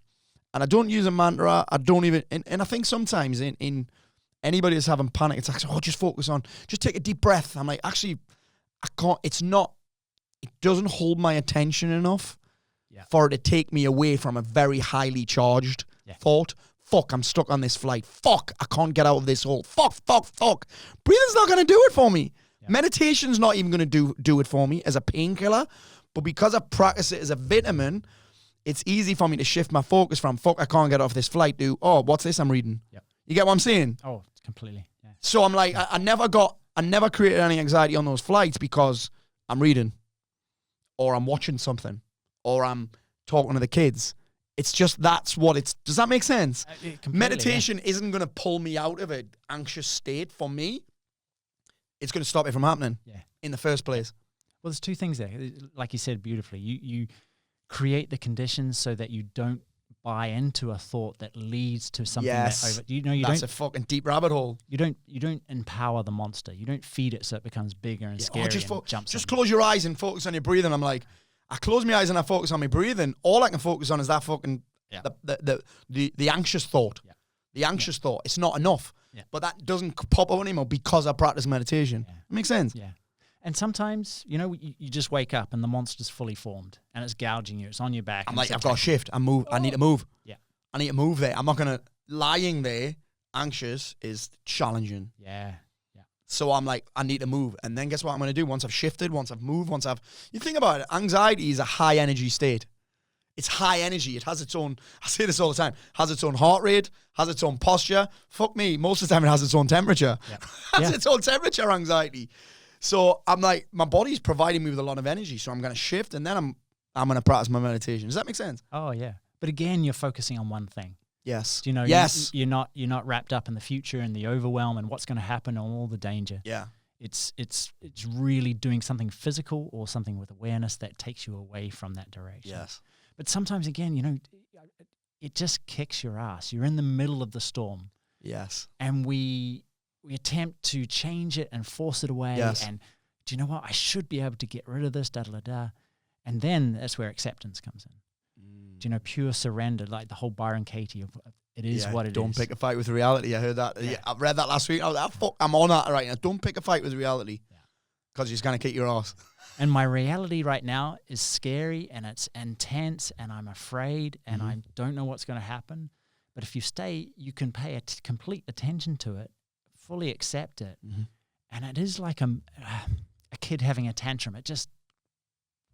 And I don't use a mantra. I don't even, and I think sometimes in anybody that's having panic attacks, oh, just take a deep breath. I'm like, actually, I can't, it doesn't hold my attention enough for it to take me away from a very highly charged thought. Fuck, I'm stuck on this flight. Fuck, I can't get out of this hole. Fuck. Breathing's not going to do it for me. Yeah. Meditation's not even going to do it for me as a painkiller. But because I practice it as a vitamin, it's easy for me to shift my focus from, fuck, I can't get off this flight, to, oh, what's this I'm reading? Yep. You get what I'm saying? Oh, completely. Yeah. So I'm like, I never created any anxiety on those flights because I'm reading or I'm watching something or I'm talking to the kids. It's just, that's what it's, does that make sense? Meditation isn't going to pull me out of an anxious state for me. It's going to stop it from happening in the first place. Well, there's two things there. Like you said beautifully, you create the conditions so that you don't buy into a thought that leads to something that's a fucking deep rabbit hole. You don't empower the monster. You don't feed it so it becomes bigger and scary and jumps. Just close your eyes and focus on your breathing. I'm like, I close my eyes and I focus on my breathing. All I can focus on is that fucking the anxious thought. Yeah. The anxious thought. It's not enough. Yeah. But that doesn't pop up anymore because I practice meditation. Yeah. It makes sense. Yeah. And sometimes, you just wake up and the monster's fully formed and it's gouging you. It's on your back. I'm like, I've got to shift. I need to move. Yeah. I need to move there. I'm not going to, lying there, anxious is challenging. Yeah. So I'm like, I need to move. And then guess what I'm going to do? Once I've shifted, once I've moved, you think about it, anxiety is a high energy state. It's high energy. It has its own, I say this all the time, has its own heart rate, has its own posture. Fuck me, most of the time it has its own temperature. Yeah. Has its own temperature, anxiety. So I'm like, my body's providing me with a lot of energy. So I'm going to shift and then I'm going to practice my meditation. Does that make sense? Oh, yeah. But again, you're focusing on one thing. Yes. Yes. You're not wrapped up in the future and the overwhelm and what's going to happen and all the danger. Yeah. It's really doing something physical or something with awareness that takes you away from that direction. Yes. But sometimes, again, it just kicks your ass. You're in the middle of the storm. Yes. And we attempt to change it and force it away. Yes. And do you know what? I should be able to get rid of this, da-da-da-da. And then that's where acceptance comes in. Do you know, pure surrender, like the whole Byron Katie of it is what it is. Don't pick a fight with reality. I heard that. Yeah. I read that last week. I was like, fuck, I'm on that right now. Don't pick a fight with reality. Because you're just going to kick your ass. And my reality right now is scary and it's intense and I'm afraid and I don't know what's going to happen. But if you stay, you can pay complete attention to it, fully accept it. And it is like a kid having a tantrum. It just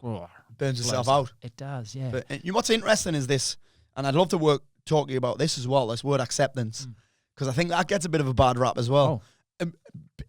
burns itself out. It does, yeah. But what's interesting is this, and I'd love to talk to you about this as well, this word acceptance, because I think that gets a bit of a bad rap as well,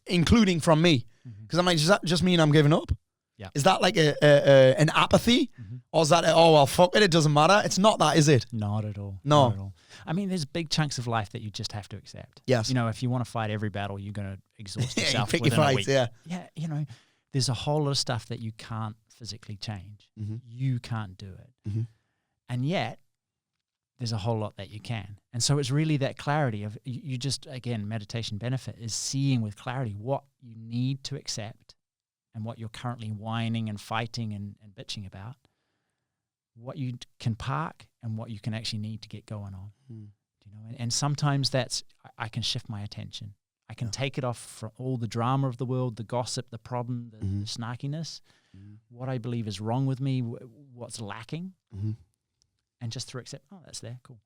including from me. Because I'm like, does that just mean I'm giving up? Yeah. Is that like an apathy? Or is that, oh, well, fuck it doesn't matter? It's not that, is it? Not at all. No. Not at all. I mean, there's big chunks of life that you just have to accept. Yes. If you want to fight every battle, you're going to exhaust yourself pick within your a fights, week. Yeah, there's a whole lot of stuff that you can't physically change. You can't do it. And yet, there's a whole lot that you can. And so it's really that clarity of, you just, again, meditation benefit is seeing with clarity what you need to accept and what you're currently whining and fighting and bitching about, what you can park and what you can actually need to get going on. And sometimes that's, I can shift my attention. I can take it off from all the drama of the world, the gossip, the problem, the snarkiness, what I believe is wrong with me, what's lacking, and just through accept, oh, that's there, cool.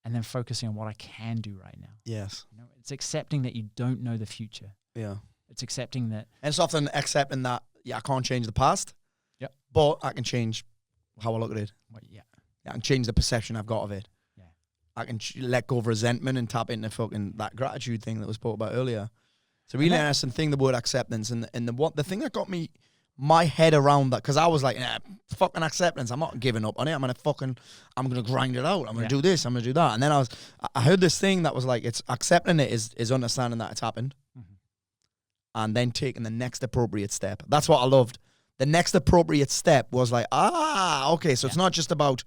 And then focusing on what I can do right now. Yes. It's accepting that you don't know the future. Yeah. It's accepting that. And it's often accepting that, I can't change the past. Yep. But I can change how I look at it. I can change the perception I've got of it. Yeah. I can let go of resentment and tap into fucking that gratitude thing that was spoke about earlier. It's a really interesting thing, the word acceptance. And the thing that got me my head around that, because I was like, fucking acceptance. I'm not giving up on it. I'm going to grind it out. I'm going to do this. I'm going to do that. And then I heard this thing that was like, it's accepting it is understanding that it's happened. and then taking the next appropriate step. That's what I loved. The next appropriate step was like, okay, so it's not just about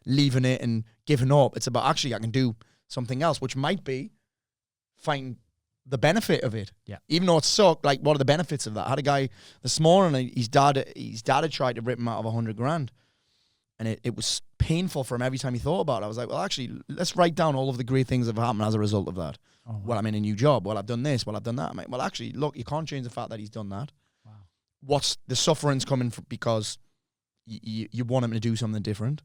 leaving it and giving up. It's about actually I can do something else, which might be find the benefit of it. Yeah. Even though it sucked, like, what are the benefits of that? I had a guy this morning, his dad had tried to rip him out of 100 grand. And it was painful for him every time he thought about it. I was like, well, actually, let's write down all of the great things that have happened as a result of that. Oh, wow. Well, I'm in a new job. Well, I've done this. Well, I've done that. I'm like, well, actually, look, you can't change the fact that he's done that. Wow. What's the suffering's coming from because you want him to do something different.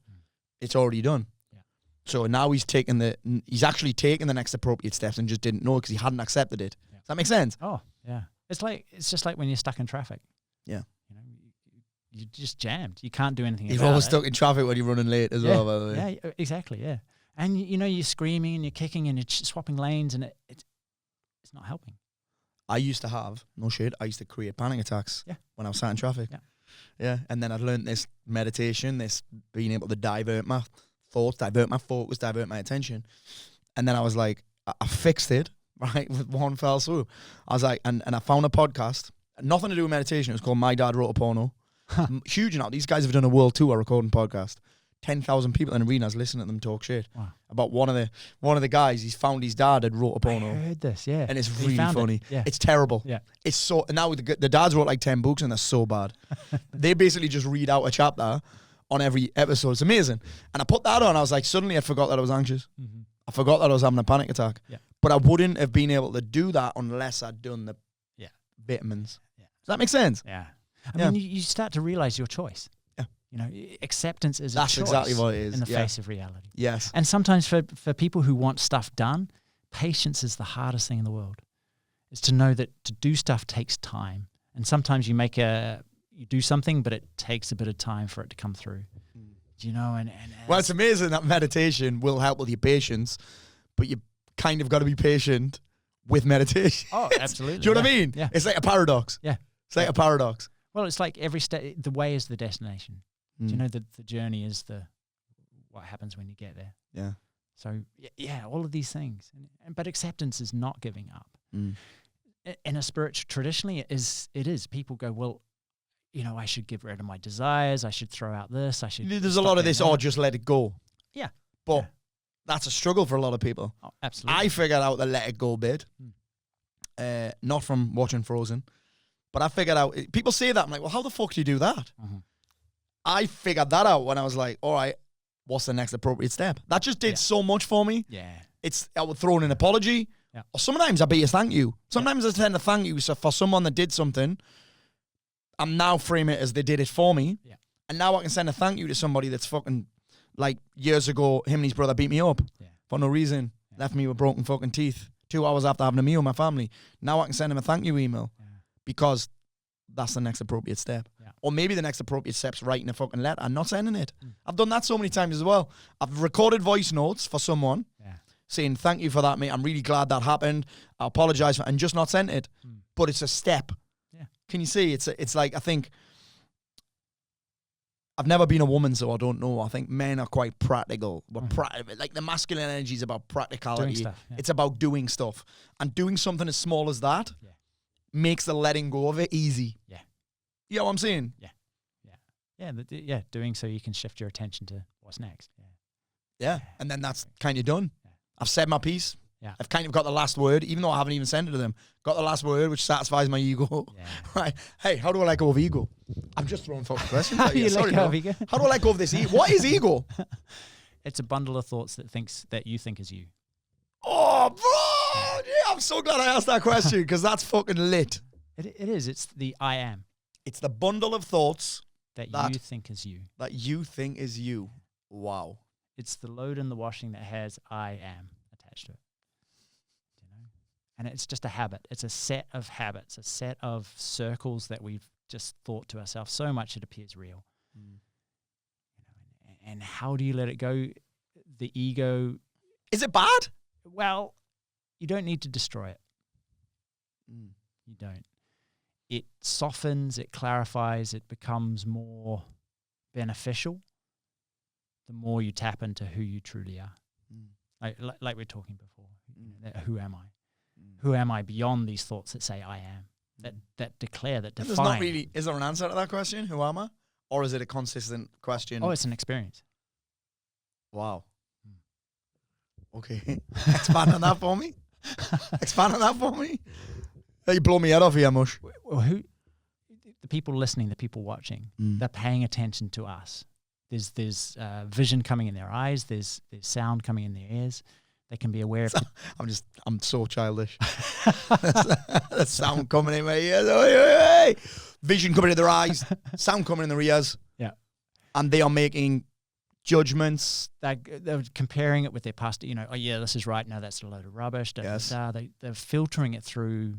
It's already done. Yeah. So now he's actually taken the next appropriate steps and just didn't know because he hadn't accepted it. Yeah. Does that make sense? Oh, yeah. It's just like when you're stuck in traffic. Yeah. You know, you're just jammed. You can't do anything You're about always it. stuck in traffic when you're running late as well, by the way. Yeah, exactly, yeah. And, you know, you're screaming and you're kicking and you're swapping lanes and it's not helping. I used to have, no shit, I used to create panic attacks when I was sat in traffic. Yeah. Yeah, and then I'd learned this meditation, this being able to divert my thoughts, divert my focus, divert my attention. And then I was like, I fixed it, right, with one fell swoop. I was like, and I found a podcast, nothing to do with meditation. It was called My Dad Wrote a Porno. Huge now. These guys have done a world tour recording podcast. 10,000 people in arenas listening to them talk shit about one of the guys. He's found his dad had wrote a porno. I heard this, yeah, and it's really funny. Yeah. It's terrible. Yeah, it's so. Now the dads wrote like 10 books and they're so bad. They basically just read out a chapter on every episode. It's amazing. And I put that on. I was like, suddenly I forgot that I was anxious. Mm-hmm. I forgot that I was having a panic attack. Yeah. But I wouldn't have been able to do that unless I'd done the vitamins. Yeah. Does that make sense? Yeah. I mean, you start to realize your choice. You know, acceptance is a choice. That's exactly what it is. In the face of reality. Yes. And sometimes for people who want stuff done, patience is the hardest thing in the world. Is to know that to do stuff takes time. And sometimes you do something, but it takes a bit of time for it to come through. You know, and well, it's amazing that meditation will help with your patience, but you kind of got to be patient with meditation. Oh, absolutely. Do you know what I mean? Yeah. It's like a paradox. Yeah. It's like a paradox. Well, it's like every step, the way is the destination. Do you know that the journey is what happens when you get there? Yeah. So all of these things, but acceptance is not giving up. In a spiritual, traditionally, it is. People go, well, you know, I should get rid of my desires. I should throw out this. I should. There's a lot of this. Or just let it go. Yeah. But that's a struggle for a lot of people. Oh, absolutely. I figured out the let it go bit, not from watching Frozen, but I figured out. People say that I'm like, well, how the fuck do you do that? Mm-hmm. I figured that out when I was like, all right, what's the next appropriate step? That just did so much for me. Yeah. I would throw in an apology. Yeah. Or sometimes I'd be a thank you. Sometimes I tend to thank you. So for someone that did something, I'm now framing it as they did it for me. Yeah. And now I can send a thank you to somebody that's fucking, like, years ago, him and his brother beat me up for no reason. Yeah. Left me with broken fucking teeth 2 hours after having a meal with my family. Now I can send him a thank you email because that's the next appropriate step. Yeah. Or maybe the next appropriate step's writing a fucking letter and not sending it. I've done that so many times as well. I've recorded voice notes for someone saying, thank you for that, mate. I'm really glad that happened. I apologize for it, and just not sent it. But it's a step. Yeah. Can you see? It's like, I think, I've never been a woman, so I don't know. I think men are quite practical. Like the masculine energy is about practicality. Doing stuff, It's about doing stuff. And doing something as small as that makes the letting go of it easy. Yeah. You know what I'm saying? Yeah. Doing so you can shift your attention to what's next. Yeah. And then that's kind of done. Yeah. I've said my piece. Yeah. I've kind of got the last word, even though I haven't even sent it to them. Got the last word, which satisfies my ego. Yeah. Right. Hey, how do I let go of ego? I'm just throwing fucking questions. How do you let go of ego? How do I let go of this ego? What is ego? It's a bundle of thoughts that you think is you. Oh, bro! Yeah, I'm so glad I asked that question because that's fucking lit. It is. It's the I am. It's the bundle of thoughts that you think is you. That you think is you. Wow. It's the load in the washing that has I am attached to it. You know? And it's just a habit. It's a set of habits, a set of circles that we've just thought to ourselves so much it appears real. You know, and how do you let it go? The ego. Is it bad? Well, you don't need to destroy it. You don't. It softens, it clarifies, it becomes more beneficial the more you tap into who you truly are. Like we were talking before. Who am I? Who am I beyond these thoughts that say I am? that declare, that And define. there's not really, is there an answer to that question? Who am I? Or is it a consistent question? Oh, it's an experience. Wow. Okay. Expand on that for me. Expand on that for me. You blow me head off here, Mush. Well, the people listening, the people watching, they're paying attention to us. There's vision coming in their eyes. There's sound coming in their ears. They can be aware of. I'm so childish. There's sound coming in my ears. Vision coming in their eyes. Sound coming in their ears. Yeah. And they are making judgments. They're comparing it with their past. Oh yeah, this is right. No, that's a load of rubbish. Yes. They're filtering it through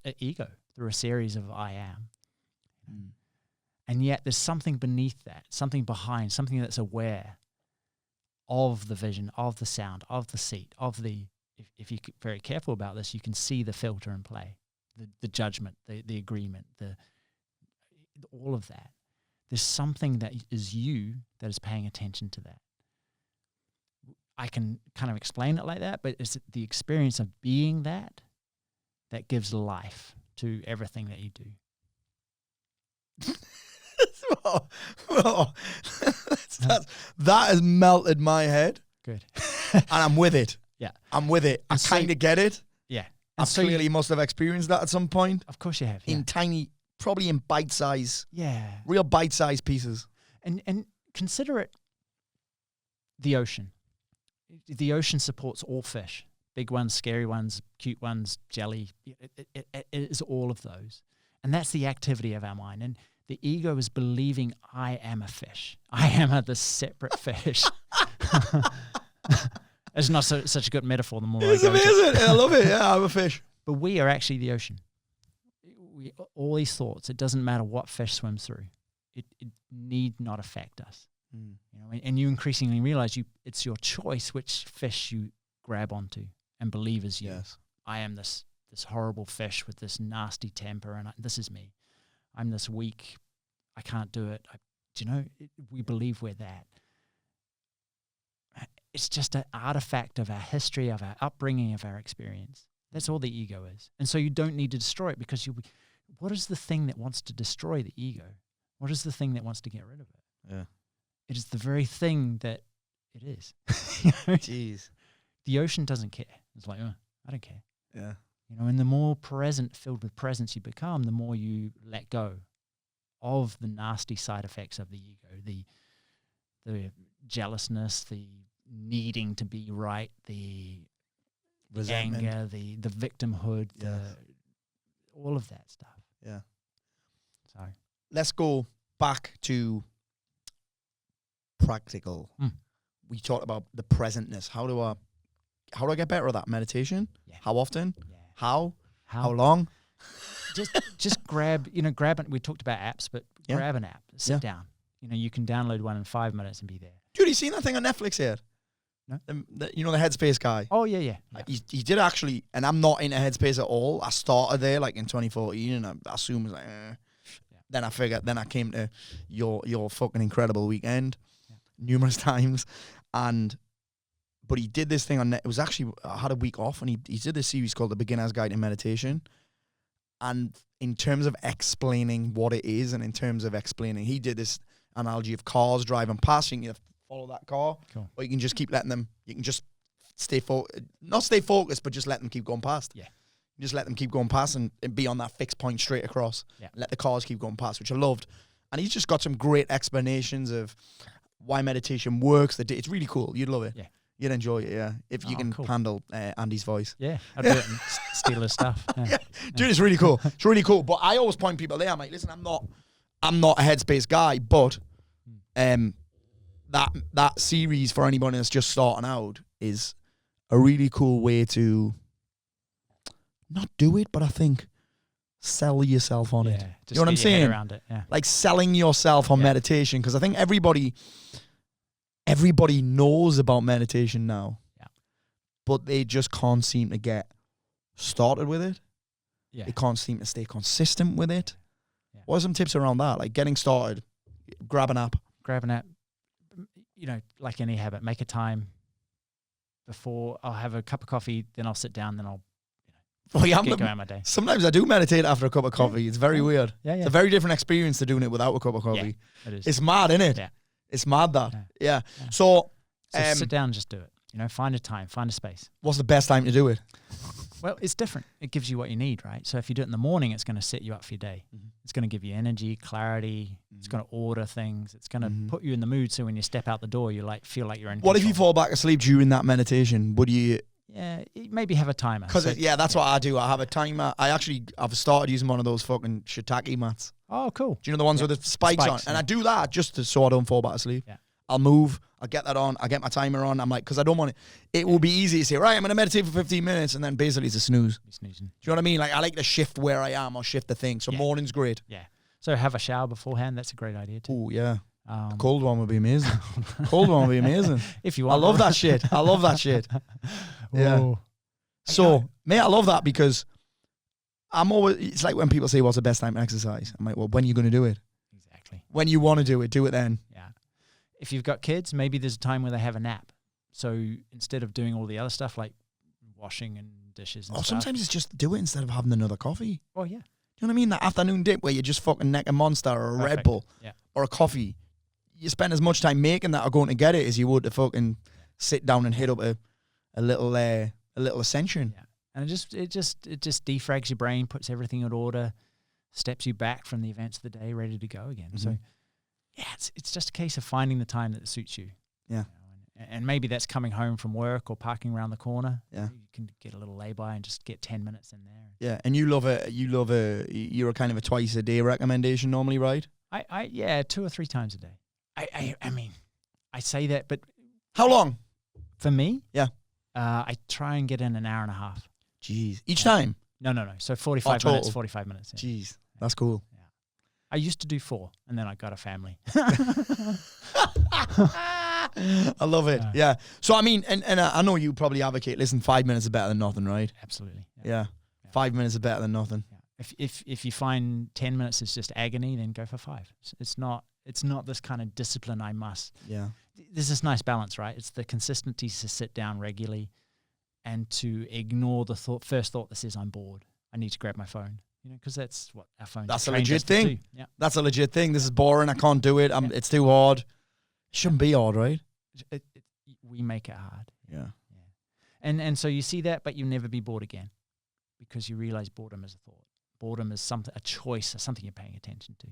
an ego, through a series of I am. And yet there's something beneath that, something behind, something that's aware of the vision, of the sound, of the seat, of the, if you're very careful about this, you can see the filter in play, the judgment, the agreement, all of that. There's something that is you that is paying attention to that. I can kind of explain it like that, but it's the experience of being that gives life to everything that you do. That has melted my head. Good. And I'm with it. Yeah. I'm with it. I kind of get it. Yeah. I clearly must have experienced that at some point. Of course you have. In tiny, probably in bite-size. Yeah. Real bite-size pieces. And consider it the ocean. The ocean supports all fish. Big ones, scary ones, cute ones, jelly. It is all of those. And that's the activity of our mind. And the ego is believing I am a fish. I am this separate fish. It's not such a good metaphor the more It's I go amazing. I love it. Yeah, I'm a fish. But we are actually the ocean. All these thoughts, it doesn't matter what fish swims through. It need not affect us. And you increasingly realize it's your choice which fish you grab onto and believe is you. Yes. I am this horrible fish with this nasty temper, and this is me. I'm this weak. I can't do it. We believe we're that. It's just an artifact of our history, of our upbringing, of our experience. That's all the ego is. And so you don't need to destroy it, because what is the thing that wants to destroy the ego? What is the thing that wants to get rid of it? Yeah. It is the very thing that it is. Jeez. The ocean doesn't care. It's like, I don't care. Yeah. And the more filled with presence you become, the more you let go of the nasty side effects of the ego, the jealousness, the needing to be right, the Resentment. anger, the victimhood, all of that stuff. Yeah. So let's go back to practical. We talked about the presentness. How do I get better at that? Meditation? Yeah. How often? Yeah. How long? just grab it. We talked about apps, but Yeah. grab an app, sit down. You can download one in 5 minutes and be there. Dude, you seen that thing on Netflix yet? No. The Headspace guy. Oh yeah. He did actually, and I'm not into Headspace at all. I started there like in 2014, and I assumed it was like, Then I came to your fucking incredible weekend numerous times, but he did this thing on it was actually, I had a week off, and he did this series called The Beginner's Guide to Meditation. And in terms of explaining what it is, and in terms of explaining, he did this analogy of cars driving past. You can follow that car, cool. or you can just keep letting them. You can just not stay focused, but just let them keep going past. Yeah, just let them keep going past and be on that fixed point straight across. Yeah, let the cars keep going past, which I loved. And he's just got some great explanations of why meditation works. It's really cool. You'd love it. Yeah. You'd enjoy it, yeah, if you can handle Andy's voice. Yeah, I'd do it and steal his stuff. Yeah. Dude, it's really cool. It's really cool. But I always point people there. I'm like, listen, I'm not a Headspace guy, but that series for anybody that's just starting out is a really cool way to not do it, but I think sell yourself on it. You know what I'm saying? Around it, yeah. Like selling yourself on meditation, because I think everybody knows about meditation now, but they just can't seem to get started with it. Yeah. They can't seem to stay consistent with it. Yeah. What are some tips around that? Like getting started, grab an app. Like any habit, make a time before. I'll have a cup of coffee, then I'll sit down, then I'll Well, yeah, get going on my day. sometimes I do meditate after a cup of coffee. It's very weird. Yeah, It's a very different experience to doing it without a cup of coffee. It is. It's mad, isn't it? Yeah. It's mad that. Yeah. Yeah. So, So sit down and just do it. Find a time, find a space. what's the best time to do it? Well, it's different. It gives you what you need, right? So if you do it in the morning, it's going to set you up for your day. Mm-hmm. It's going to give you energy, clarity. It's going to order things. It's going to put you in the mood. So when you step out the door, you feel like you're in What if you control. fall back asleep during that meditation? Would you? Yeah, maybe have a timer. Because that's what I do. I have a timer. I've started using one of those fucking shiitake mats. Oh, cool. Do you know the ones with the spikes on? And I do that just so I don't fall back asleep. Yeah. I'll move. I'll get that on. I'll get my timer on. I'm like, because I don't want it. It will be easy to say, right, I'm going to meditate for 15 minutes, and then basically it's a snooze. You're snoozing. Do you know what I mean? Like, I like to shift where I am or shift the thing. So morning's great. Yeah. So have a shower beforehand. That's a great idea too. Oh, yeah. Cold one would be amazing. Cold one would be amazing. If you want. I love that shit. I love that shit. Yeah. Whoa. So, mate, I love that because it's like when people say, what's the best time to exercise? I'm like, well, when are you going to do it? Exactly. When you want to do it then. Yeah. If you've got kids, maybe there's a time where they have a nap. So instead of doing all the other stuff like washing and dishes and stuff. Sometimes it's just do it instead of having another coffee. Oh, yeah. Do you know what I mean? That afternoon dip where you just fucking neck a Monster or a Red Perfect. Bull Yeah. or a coffee. You spend as much time making that or going to get it as you would to fucking sit down and hit up a little Ascension. Yeah. And it just defrags your brain, puts everything in order, steps you back from the events of the day, ready to go again. So, yeah, it's just a case of finding the time that suits you. Yeah. And maybe that's coming home from work or parking around the corner. Yeah. You can get a little lay-by and just get 10 minutes in there. Yeah, and you're a kind of a twice a day recommendation normally, right? Yeah, 2 or 3 times a day. I mean, I say that, but How long? for me, Yeah. I try and get in an hour and a half. Jeez. Each time? No. So 45 total. minutes, 45 minutes. Yeah. Jeez. That's cool. I used to do 4, and then I got a family. I love it. Yeah. So, I mean, and I know you probably advocate, listen, 5 minutes is better than nothing, right? Absolutely. Yeah. 5 minutes is better than nothing. Yeah. If you find 10 minutes is just agony, then go for 5. It's not this kind of discipline I must. Yeah. There's this nice balance, right? It's the consistency to sit down regularly and to ignore the first thought that says I'm bored. I need to grab my phone. Because that's what our phones. That's a trained legit us to do. thing. Yeah. That's a legit thing. This is boring. I can't do it. It's too hard. It shouldn't be hard, right? We make it hard. Yeah. And so you see that, but you'll never be bored again because you realize boredom is a thought. Boredom is a choice, or something you're paying attention to,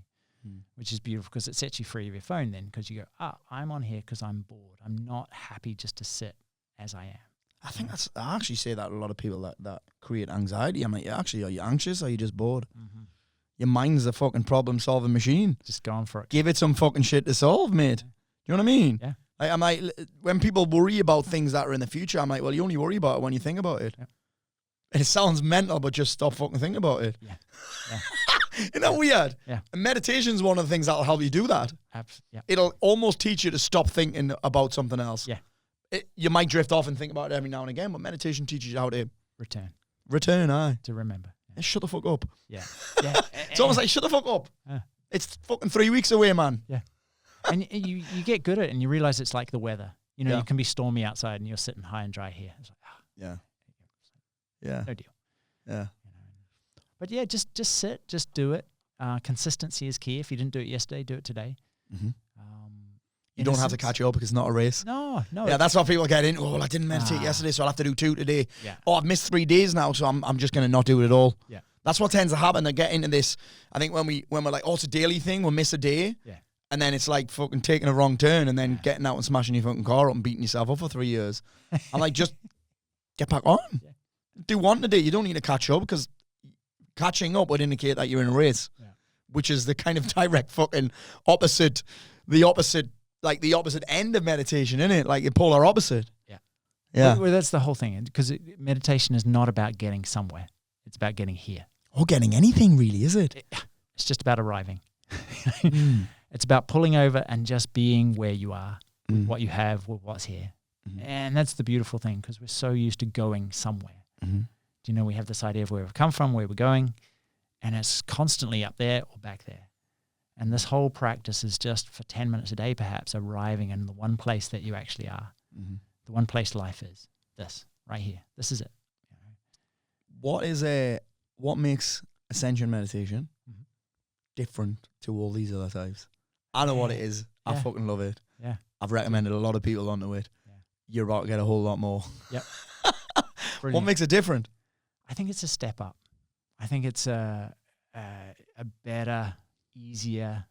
which is beautiful because it sets you free of your phone then because you go, I'm on here because I'm bored. I'm not happy just to sit as I am. I actually say that to a lot of people that create anxiety. I'm like, are you anxious or are you just bored? Mm-hmm. Your mind's a fucking problem-solving machine. Just going for it. Give it some fucking shit to solve, mate. Do you know what I mean? Yeah. I'm like, when people worry about things that are in the future, I'm like, well, you only worry about it when you think about it. Yeah. It sounds mental, but just stop fucking thinking about it. Yeah. Isn't that weird? Yeah. And meditation's one of the things that'll help you do that. Yeah. It'll almost teach you to stop thinking about something else. Yeah. You might drift off and think about it every now and again, but meditation teaches you how to return, aye. to remember. Yeah, shut the fuck up. Yeah. It's almost like, shut the fuck up. It's fucking 3 weeks away, man. Yeah. And you get good at it and you realize it's like the weather. You Yeah. can be stormy outside and you're sitting high and dry here. It's like, Yeah. no deal. Yeah. But yeah, just sit, just do it. Consistency is key. If you didn't do it yesterday, do it today. Mm-hmm. You don't have to catch up because it's not a race. No. Yeah, that's what people get into. Oh, well, I didn't meditate yesterday, so I'll have to do 2 today. Yeah. Oh, I've missed 3 days now, so I'm just going to not do it at all. Yeah. That's what tends to happen. They get into this. I think when we're like, oh, it's a daily thing, we'll miss a day. Yeah. And then it's like fucking taking a wrong turn and then getting out and smashing your fucking car up and beating yourself up for 3 years. I'm like, just get back on. Yeah. Do one today. You don't need to catch up because catching up would indicate that you're in a race, which is the kind of direct fucking opposite, the opposite end of meditation, isn't it? Like the polar opposite. Yeah. Yeah. Well, that's the whole thing because meditation is not about getting somewhere. It's about getting here. Or getting anything really, is it? It's just about arriving. It's about pulling over and just being where you are, with what you have, with what's here. And that's the beautiful thing because we're so used to going somewhere. We have this idea of where we've come from, where we're going, and it's constantly up there or back there. And this whole practice is just for 10 minutes a day, perhaps, arriving in the one place that you actually are, the one place life is, this, right here. This is it. what makes Ascension meditation Mhm. different to all these other types? I know what it is. I Yeah. fucking love it. Yeah. I've recommended a lot of people onto it. Yeah. You're about to get a whole lot more. Yep. What Brilliant. makes it different? I think it's a step up. I think it's a better, easier,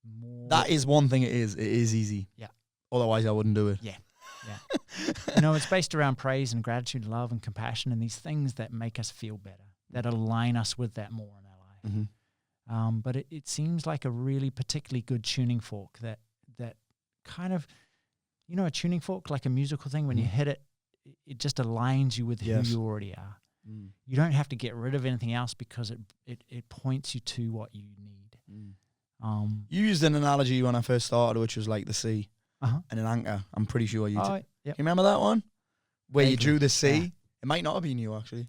more. That is one thing it is. It is easy. Yeah. Otherwise, I wouldn't do it. Yeah. It's based around praise and gratitude, love and compassion, and these things that make us feel better, that align us with that more in our life. Mm-hmm. But it seems like a really particularly good tuning fork that kind of, a tuning fork, like a musical thing, when you hit it, it just aligns you with who you already are. Mm. You don't have to get rid of anything else because it points you to what you need. Mm. You used an analogy when I first started, which was like the sea and an anchor. I'm pretty sure you Yep. you remember that one? Where you Vaguely, drew the sea? yeah. It might not have been you, actually.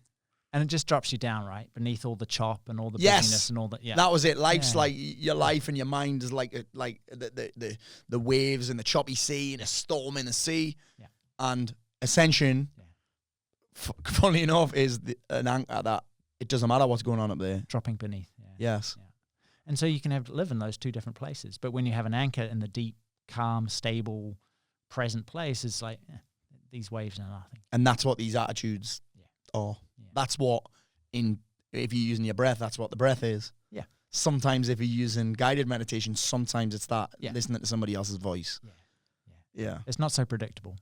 And it just drops you down, right? Beneath all the chop and all the Yes. busyness and all that. Yeah. That was it. Life's Yeah. like your life, and your mind is like the waves and the choppy sea and a storm in the sea. Yeah. And Ascension, funnily enough, is an anchor that it doesn't matter what's going on up there. Dropping beneath. Yeah. Yes. Yeah. And so you can live in those two different places. But when you have an anchor in the deep, calm, stable, present place, it's like these waves are nothing. And that's what these attitudes are. Yeah. That's what, if you're using your breath, that's what the breath is. Yeah. Sometimes if you're using guided meditation, sometimes it's that Yeah. listening to somebody else's voice. Yeah. It's not so predictable.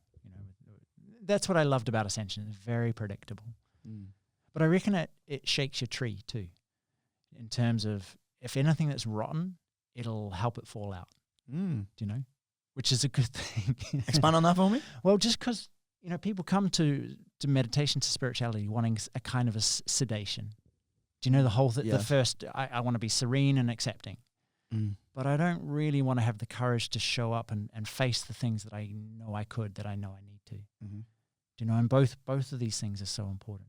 That's what I loved about Ascension. It's very predictable. Mm. But I reckon it shakes your tree too, in terms of if anything that's rotten, it'll help it fall out. Mm. Do you know? Which is a good thing. Expand on that for me. Well, just because people come to meditation, to spirituality, wanting a kind of a sedation. Do you know the whole the first? I want to be serene and accepting, but I don't really want to have the courage to show up and face the things that I know I could, that I know I need to. Mm-hmm. Do you know? And both of these things are so important.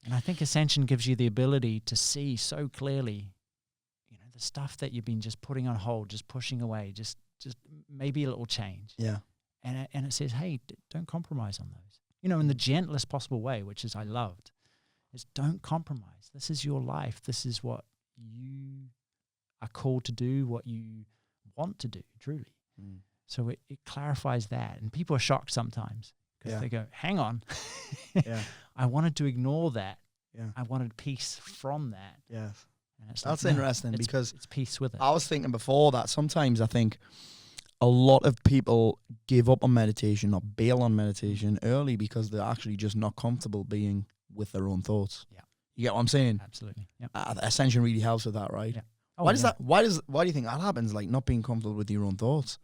And I think Ascension gives you the ability to see so clearly, the stuff that you've been just putting on hold, just pushing away, just maybe a little change. Yeah. And it says, hey, don't compromise on those. In the gentlest possible way, which is I loved, is don't compromise. This is your life. This is what you are called to do, what you want to do, truly. So it clarifies that. And people are shocked sometimes because they go, hang on. I wanted to ignore that. Yeah. I wanted peace from that. Yes. And it's That's like, no, interesting because it's peace with it. I was thinking before that sometimes I think a lot of people give up on meditation or bail on meditation early because they're actually just not comfortable being with their own thoughts. Yeah. You get what I'm saying? Absolutely. Yeah. Ascension really helps with that, right? Yeah. Oh, why do you think that happens? Like not being comfortable with your own thoughts?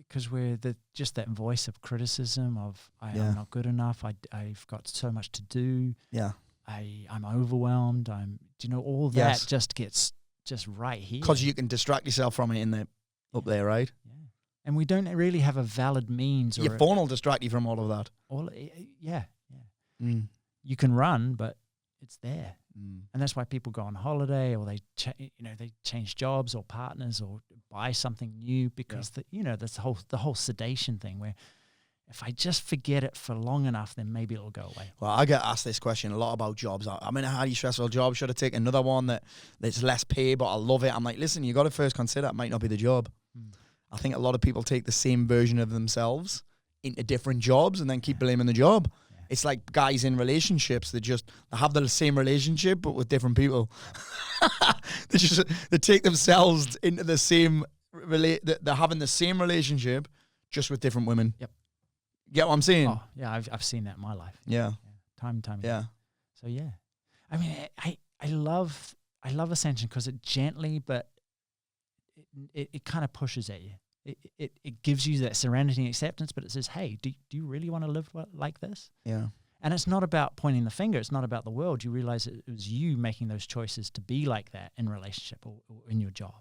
Because we're just that voice of criticism of I'm not good enough. I've got so much to do. Yeah. I'm overwhelmed. All that just gets just right here. Because you can distract yourself from it up there, right? Yeah. And we don't really have a valid means. Your phone will distract you from all of that. You can run, but it's there. And that's why people go on holiday, or they change jobs or partners or buy something new because that's the whole sedation thing where if I just forget it for long enough, then maybe it'll go away. Well, I get asked this question a lot about jobs. I'm in a highly stressful job. Should I take another one that's less pay, but I love it? I'm like, listen, you got to first consider it might not be the job. I think a lot of people take the same version of themselves into different jobs and then keep blaming the job. Yeah. It's like guys in relationships that they have the same relationship but with different people. they take themselves into the same they're having the same relationship just with different women. Yep. Get what I'm saying? Oh, yeah, I've seen that in my life. Yeah. Time and time again. Yeah. So yeah. I mean, I love Ascension because it gently but it kind of pushes at you. It gives you that serenity and acceptance, but it says, hey, do you really want to live like this? Yeah. And it's not about pointing the finger. It's not about the world. You realize it was you making those choices to be like that in relationship or in your job.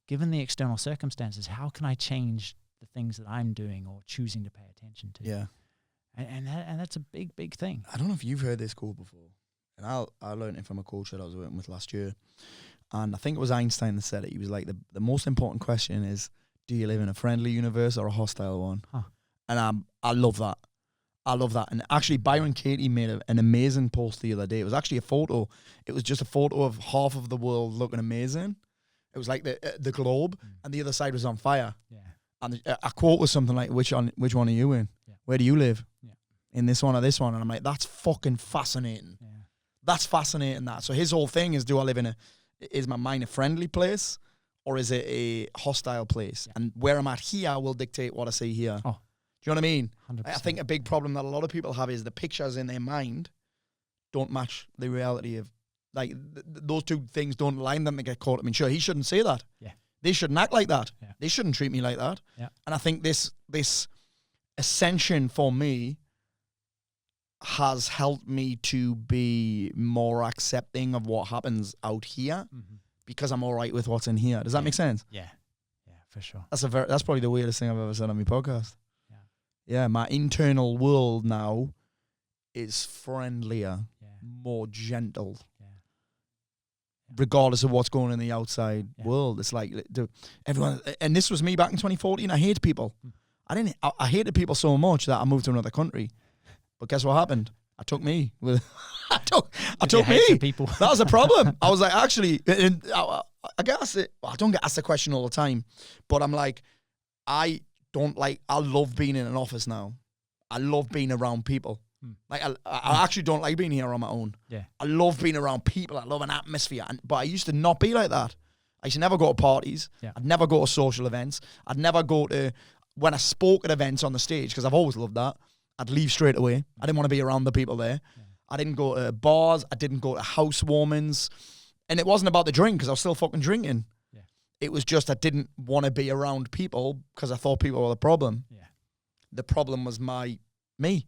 Given the external circumstances, how can I change the things that I'm doing or choosing to pay attention to? Yeah. And that's a big, big thing. I don't know if you've heard this quote before. And I learned it from a coach that I was working with last year. And I think it was Einstein that said it. He was like, the most important question is, do you live in a friendly universe or a hostile one? And I love that. I love that. And actually, Byron Katie made an amazing post the other day. It was actually a photo. It was just a photo of half of the world looking amazing. It was like the globe, and the other side was on fire. Yeah. And a quote was something like, which one are you in? Yeah. Where do you live? Yeah. In this one or this one? And I'm like, that's fucking fascinating. Yeah. That's fascinating. That. So his whole thing is, do I live is my mind a friendly place, or is it a hostile place? Yeah. And where I'm at here will dictate what I see here. Oh. Do you know what I mean? 100%. I think a big problem that a lot of people have is the pictures in their mind don't match the reality of, like, those two things don't align, then they get caught. I mean, sure, he shouldn't say that. Yeah. They shouldn't act like that. Yeah. They shouldn't treat me like that. Yeah. And I think this ascension for me has helped me to be more accepting of what happens out here, because I'm all right with what's in here. Does that make sense? Yeah. Yeah, for sure. That's probably the weirdest thing I've ever said on my podcast. Yeah, my internal world now is friendlier, more gentle, regardless of what's going on in the outside world. It's like everyone, and this was me back in 2014. I hate people. I hated people so much that I moved to another country. But guess what happened? I took me. I took me. People? That was a problem. I was like, actually, I guess I don't get asked the question all the time, but I'm like, I love being in an office now. I love being around people. Like, I actually don't like being here on my own. Yeah. I love being around people. I love an atmosphere. But I used to not be like that. I used to never go to parties. Yeah. I'd never go to social events. I'd never go to, when I spoke at events on the stage, because I've always loved that, I'd leave straight away. I didn't want to be around the people there. Yeah. I didn't go to bars. I didn't go to housewarmings. And it wasn't about the drink, because I was still fucking drinking. It was just I didn't want to be around people because I thought people were the problem. Yeah. The problem was me. Yeah.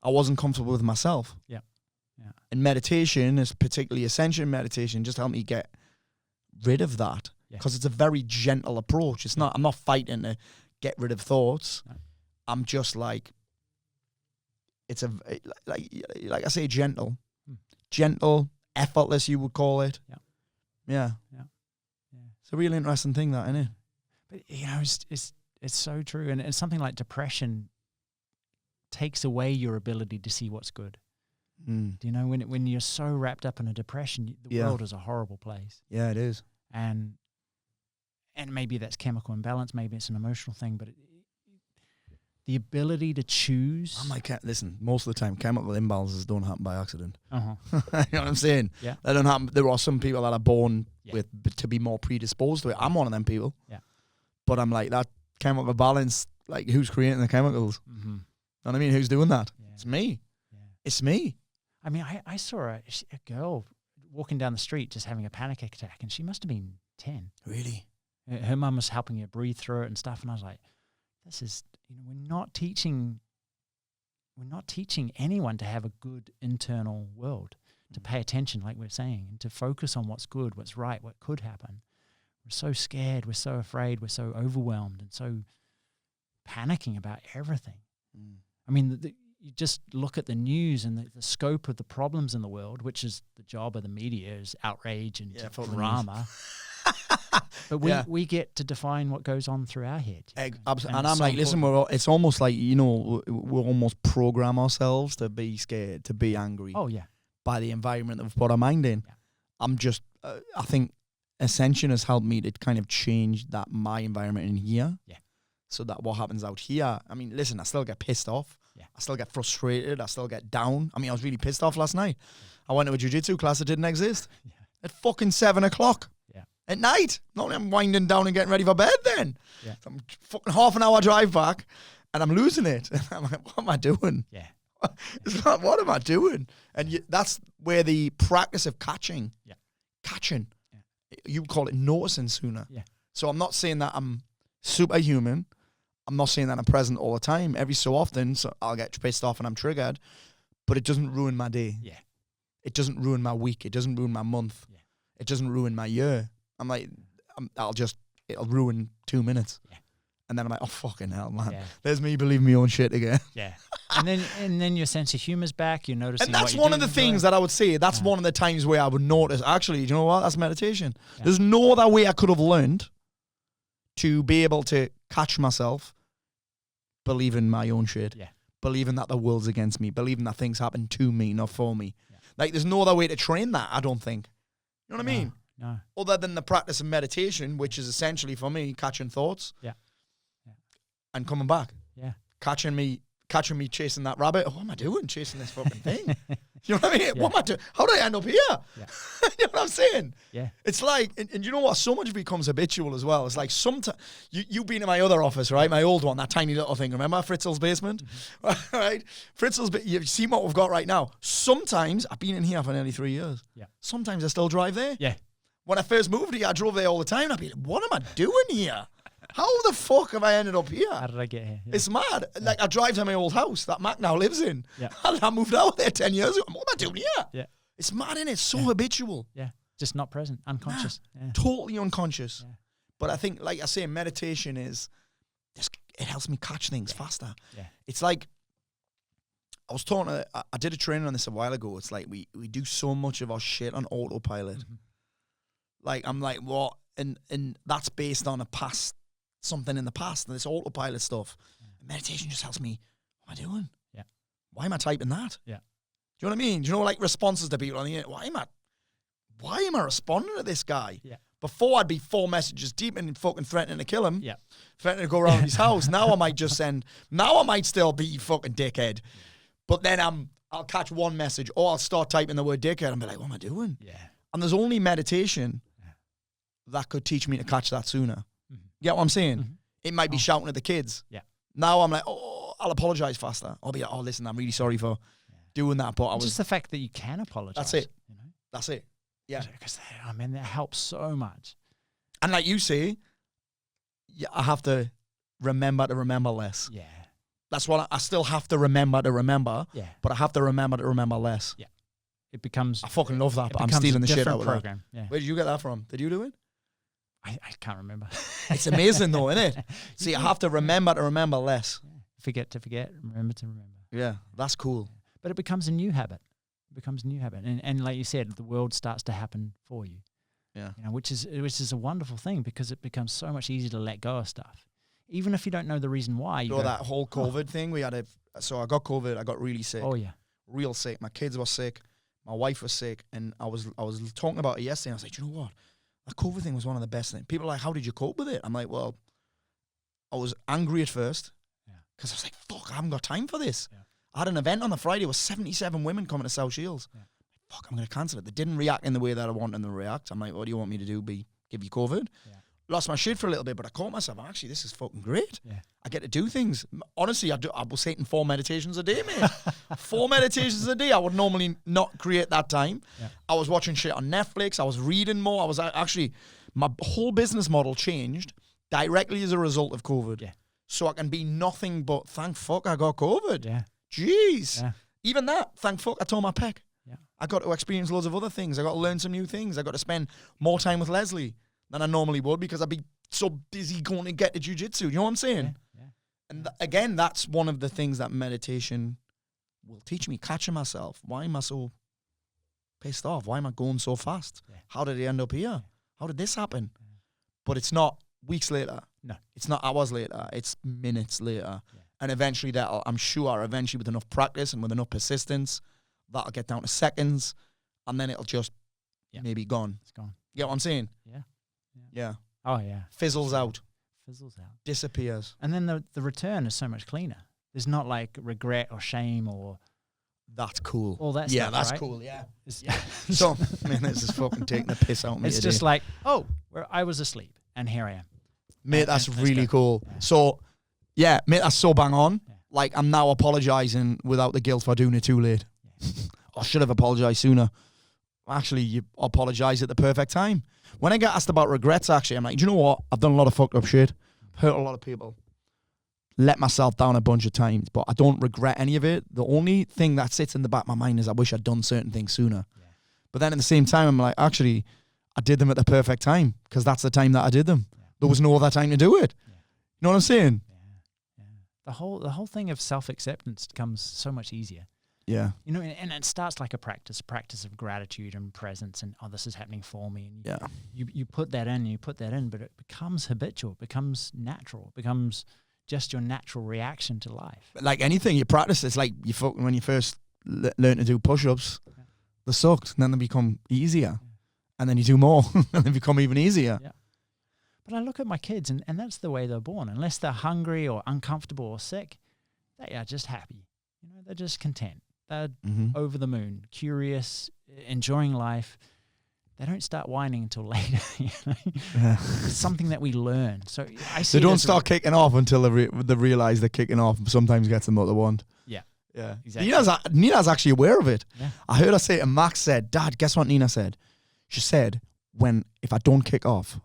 I wasn't comfortable with myself. Yeah. Yeah. And meditation, is particularly Ascension meditation, just helped me get rid of that, because it's a very gentle approach. It's not. I'm not fighting to get rid of thoughts. No. I'm just like, it's like I say, gentle, effortless. You would call it. Yeah. Yeah. Yeah. It's a real interesting thing, that, isn't it? But it's so true, and something like depression takes away your ability to see what's good. Do you know, when you're so wrapped up in a depression, the world is a horrible place. Yeah, it is. And maybe that's chemical imbalance, maybe it's an emotional thing, but the ability to choose. Listen, most of the time, chemical imbalances don't happen by accident. You know what I'm saying? Yeah. They don't happen. There are some people that are born to be more predisposed to it. I'm one of them people. Yeah. But I'm like, that chemical balance, like, who's creating the chemicals? You know what I mean? Who's doing that? Yeah. It's me. Yeah. It's me. I mean, I saw a girl walking down the street just having a panic attack, and she must have been 10. Really? Her mum was helping her breathe through it and stuff, and I was like, this is, we're not teaching anyone to have a good internal world, to pay attention, like we're saying, and to focus on what's good, what's right, what could happen. We're so scared, we're so afraid, we're so overwhelmed and so panicking about everything. I mean, you just look at the news and the scope of the problems in the world, which is the job of the media, is outrage and drama. But we get to define what goes on through our head. And I'm like, listen, it's almost like, we'll almost program ourselves to be scared, to be angry. Oh, yeah. By the environment that we've put our mind in. Yeah. I'm just, I think Ascension has helped me to kind of change my environment in here. Yeah. So that what happens out here, I mean, listen, I still get pissed off. Yeah. I still get frustrated. I still get down. I mean, I was really pissed off last night. I went to a jiu-jitsu class that didn't exist. Yeah. At fucking 7 o'clock. Yeah. At night. Not I'm winding down and getting ready for bed then. Yeah. So I'm fucking half an hour drive back and I'm losing it. And I'm like, what am I doing? Yeah. It's like, what am I doing? And that's where the practice of catching, you call it noticing sooner. Yeah. So I'm not saying that I'm superhuman. I'm not saying that I'm present all the time. Every so often, so I'll get pissed off and I'm triggered, but it doesn't ruin my day. Yeah. It doesn't ruin my week. It doesn't ruin my month. Yeah. It doesn't ruin my year. I'm like, it'll ruin 2 minutes. Yeah. And then I'm like, oh, fucking hell, man. Yeah. There's me believing my own shit again. Yeah. And then your sense of humor's back. You're noticing. And that's one of the things that I would say. That's one of the times where I would notice, actually, you know what? That's meditation. Yeah. There's no other way I could have learned to be able to catch myself believing my own shit. Yeah. believing that the world's against me, believing that things happen to me, not for me. Yeah. Like, there's no other way to train that, I don't think. You know what I mean? No. Other than the practice of meditation, which is essentially for me catching thoughts. Yeah. And coming back. Yeah. Catching me chasing that rabbit. What am I doing chasing this fucking thing? You know what I mean? Yeah. What am I doing? How did I end up here? Yeah. You know what I'm saying? Yeah. It's like, and you know what? So much becomes habitual as well. It's like sometimes, you've been in my other office, right? My old one, that tiny little thing. Remember Fritzl's basement? Mm-hmm. Right? Fritzl's, you've seen what we've got right now. Sometimes, I've been in here for nearly 3 years. Yeah. Sometimes I still drive there. Yeah. When I first moved here, I drove there all the time. I'd be like, what am I doing here? How the fuck have I ended up here? How did I get here? Yeah. It's mad. Like, I drive to my old house that Mac now lives in. Yeah. And I moved out there 10 years ago. What am I doing here? Yeah. It's mad, innit? It's so habitual. Yeah. Just not present, unconscious. Yeah. Totally unconscious. Yeah. But I think, like I say, meditation is, it helps me catch things faster. Yeah. It's like, I was talking to, I did a training on this a while ago. It's like, we do so much of our shit on autopilot. Mm-hmm. Like, I'm like, what? And that's based on something in the past, and this autopilot stuff. Yeah. Meditation just helps me, what am I doing? Yeah. Why am I typing that? Yeah. Do you know what I mean? Do you know, like, responses to people on the internet? Why am I responding to this guy? Yeah. Before, I'd be 4 messages deep and fucking threatening to kill him. Yeah. Threatening to go around his house. Now I might just send, now I might still be fucking dickhead. Yeah. But then I'll catch one message, or I'll start typing the word dickhead and be like, what am I doing? Yeah. And there's only meditation that could teach me to catch that sooner. Mm-hmm. You get what I'm saying? Mm-hmm. It might be shouting at the kids. Yeah. Now I'm like, I'll apologize faster. I'll be like, listen, I'm really sorry for doing that. But just the fact that you can apologize. That's it. You know? That's it. Yeah. Because, I mean, that helps so much. And like you say, I have to remember less. Yeah. That's what I still have to remember. Yeah. But I have to remember less. Yeah. It becomes. I fucking love that, but I'm stealing the shit out of program. that. Yeah. Where did you get that from? Did you do it? I can't remember. It's amazing though, isn't it? See, I have to remember less. Yeah. Forget to forget, remember to remember. Yeah, that's cool. But it becomes a new habit. And like you said, the world starts to happen for you. Yeah. You know, which is a wonderful thing, because it becomes so much easier to let go of stuff. Even if you don't know the reason why. You know that whole COVID thing? So I got COVID, I got really sick. Oh yeah. Real sick. My kids were sick. My wife was sick, and I was talking about it yesterday, and I was like, you know what? That COVID thing was one of the best things. People are like, how did you cope with it? I'm like, well, I was angry at first, because I was like, fuck, I haven't got time for this. Yeah. I had an event on the Friday with 77 women coming to South Shields. Yeah. Fuck, I'm going to cancel it. They didn't react in the way that I wanted them to react. I'm like, what do you want me to do? Give you COVID? Yeah. Lost my shit for a little bit, but I caught myself. Actually, this is fucking great. Yeah. I get to do things. Honestly, I was taking 4 meditations a day, mate. 4 meditations a day. I would normally not create that time. Yeah. I was watching shit on Netflix. I was reading more. I was actually, my whole business model changed directly as a result of COVID. Yeah. So I can be nothing but thank fuck I got COVID. Yeah. Jeez. Yeah. Even that, thank fuck I tore my pec. Yeah. I got to experience loads of other things. I got to learn some new things. I got to spend more time with Lesley than I normally would, because I'd be so busy going to get to jiu-jitsu. You know what I'm saying? Yeah. And again, that's one of the things that meditation will teach me, catching myself. Why am I so pissed off? Why am I going so fast? Yeah. How did I end up here? How did this happen? Yeah. But it's not weeks later. No. It's not hours later. It's minutes later. Yeah. And eventually I'm sure with enough practice and with enough persistence, that'll get down to seconds, and then it'll just maybe gone. It's gone. You get what I'm saying? Yeah. Yeah. Oh, yeah. Fizzles out. Disappears. And then the return is so much cleaner. There's not like regret or shame or... That's cool. All that stuff, that's right? Cool, yeah. So, man, this is fucking taking the piss out of me It's today. just like, where I was asleep, and here I am. Mate, that's really cool. Yeah. So, yeah, mate, that's so bang on. Yeah. Like, I'm now apologising without the guilt for doing it too late. Yeah. I should have apologised sooner. Actually, you apologise at the perfect time. When I get asked about regrets, actually, I'm like, do you know what? I've done a lot of fucked up shit. Hurt a lot of people. Let myself down a bunch of times, but I don't regret any of it. The only thing that sits in the back of my mind is I wish I'd done certain things sooner. Yeah. But then at the same time, I'm like, actually, I did them at the perfect time, because that's the time that I did them. Yeah. There was no other time to do it. Yeah. You know what I'm saying? Yeah. The whole thing of self-acceptance comes so much easier. Yeah. You know, and it starts like a practice of gratitude and presence, and this is happening for me. And you put that in, but it becomes habitual, it becomes natural, it becomes just your natural reaction to life. Like anything, you practice. It's like when you first learn to do push-ups, they sucked, and then they become easier. And then you do more, and they become even easier. Yeah. But I look at my kids, and that's the way they're born. Unless they're hungry or uncomfortable or sick, they are just happy. You know, they're just content. They're over the moon, curious, enjoying life. They don't start whining until later. You know? It's something that we learn. So I see they don't start kicking off until they realize they're kicking off. Sometimes gets them what they want. Yeah. Yeah. Exactly. Nina's actually aware of it. Yeah. I heard her say, and Max said, "Dad, guess what Nina said?" She said, if I don't kick off,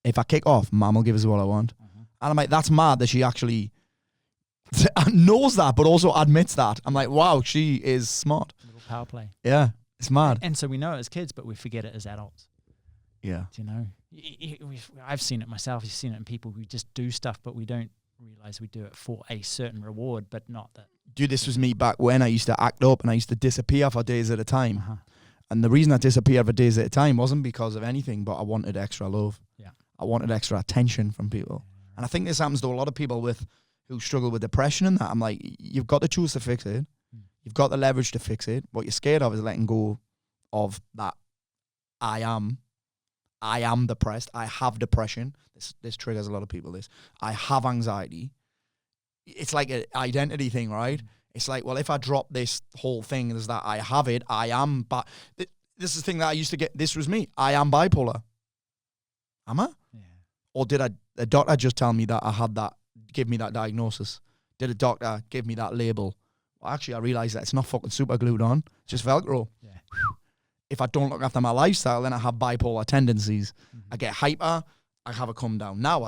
if I kick off, Mum will give us what I want. And I'm like, that's mad that she actually knows that, but also admits that. I'm like, wow, she is smart. Little power play. Yeah, it's mad. And so we know it as kids, but we forget it as adults. Yeah. You know, I've seen it myself. You've seen it in people who just do stuff, but we don't realize we do it for a certain reward, but not that. Dude, this was me back when I used to act up and I used to disappear for days at a time. And the reason I disappeared for days at a time wasn't because of anything, but I wanted extra love. Yeah. I wanted extra attention from people. And I think this happens to a lot of people who struggle with depression and that. I'm like, you've got the tools to fix it. You've got the leverage to fix it. What you're scared of is letting go of that. I am depressed. I have depression. This triggers a lot of people, this. I have anxiety. It's like an identity thing, right? It's like, well, if I drop this whole thing, there's that I have it, I am, but this is the thing that I used to get, this was me, I am bipolar. Am I? Yeah. Or did a doctor just tell me that I had that, give me that diagnosis? Did a doctor give me that label? Well, actually, I realised that it's not fucking super glued on, it's just Velcro. Yeah. If I don't look after my lifestyle, then I have bipolar tendencies. I get hyper, I have a come down. Now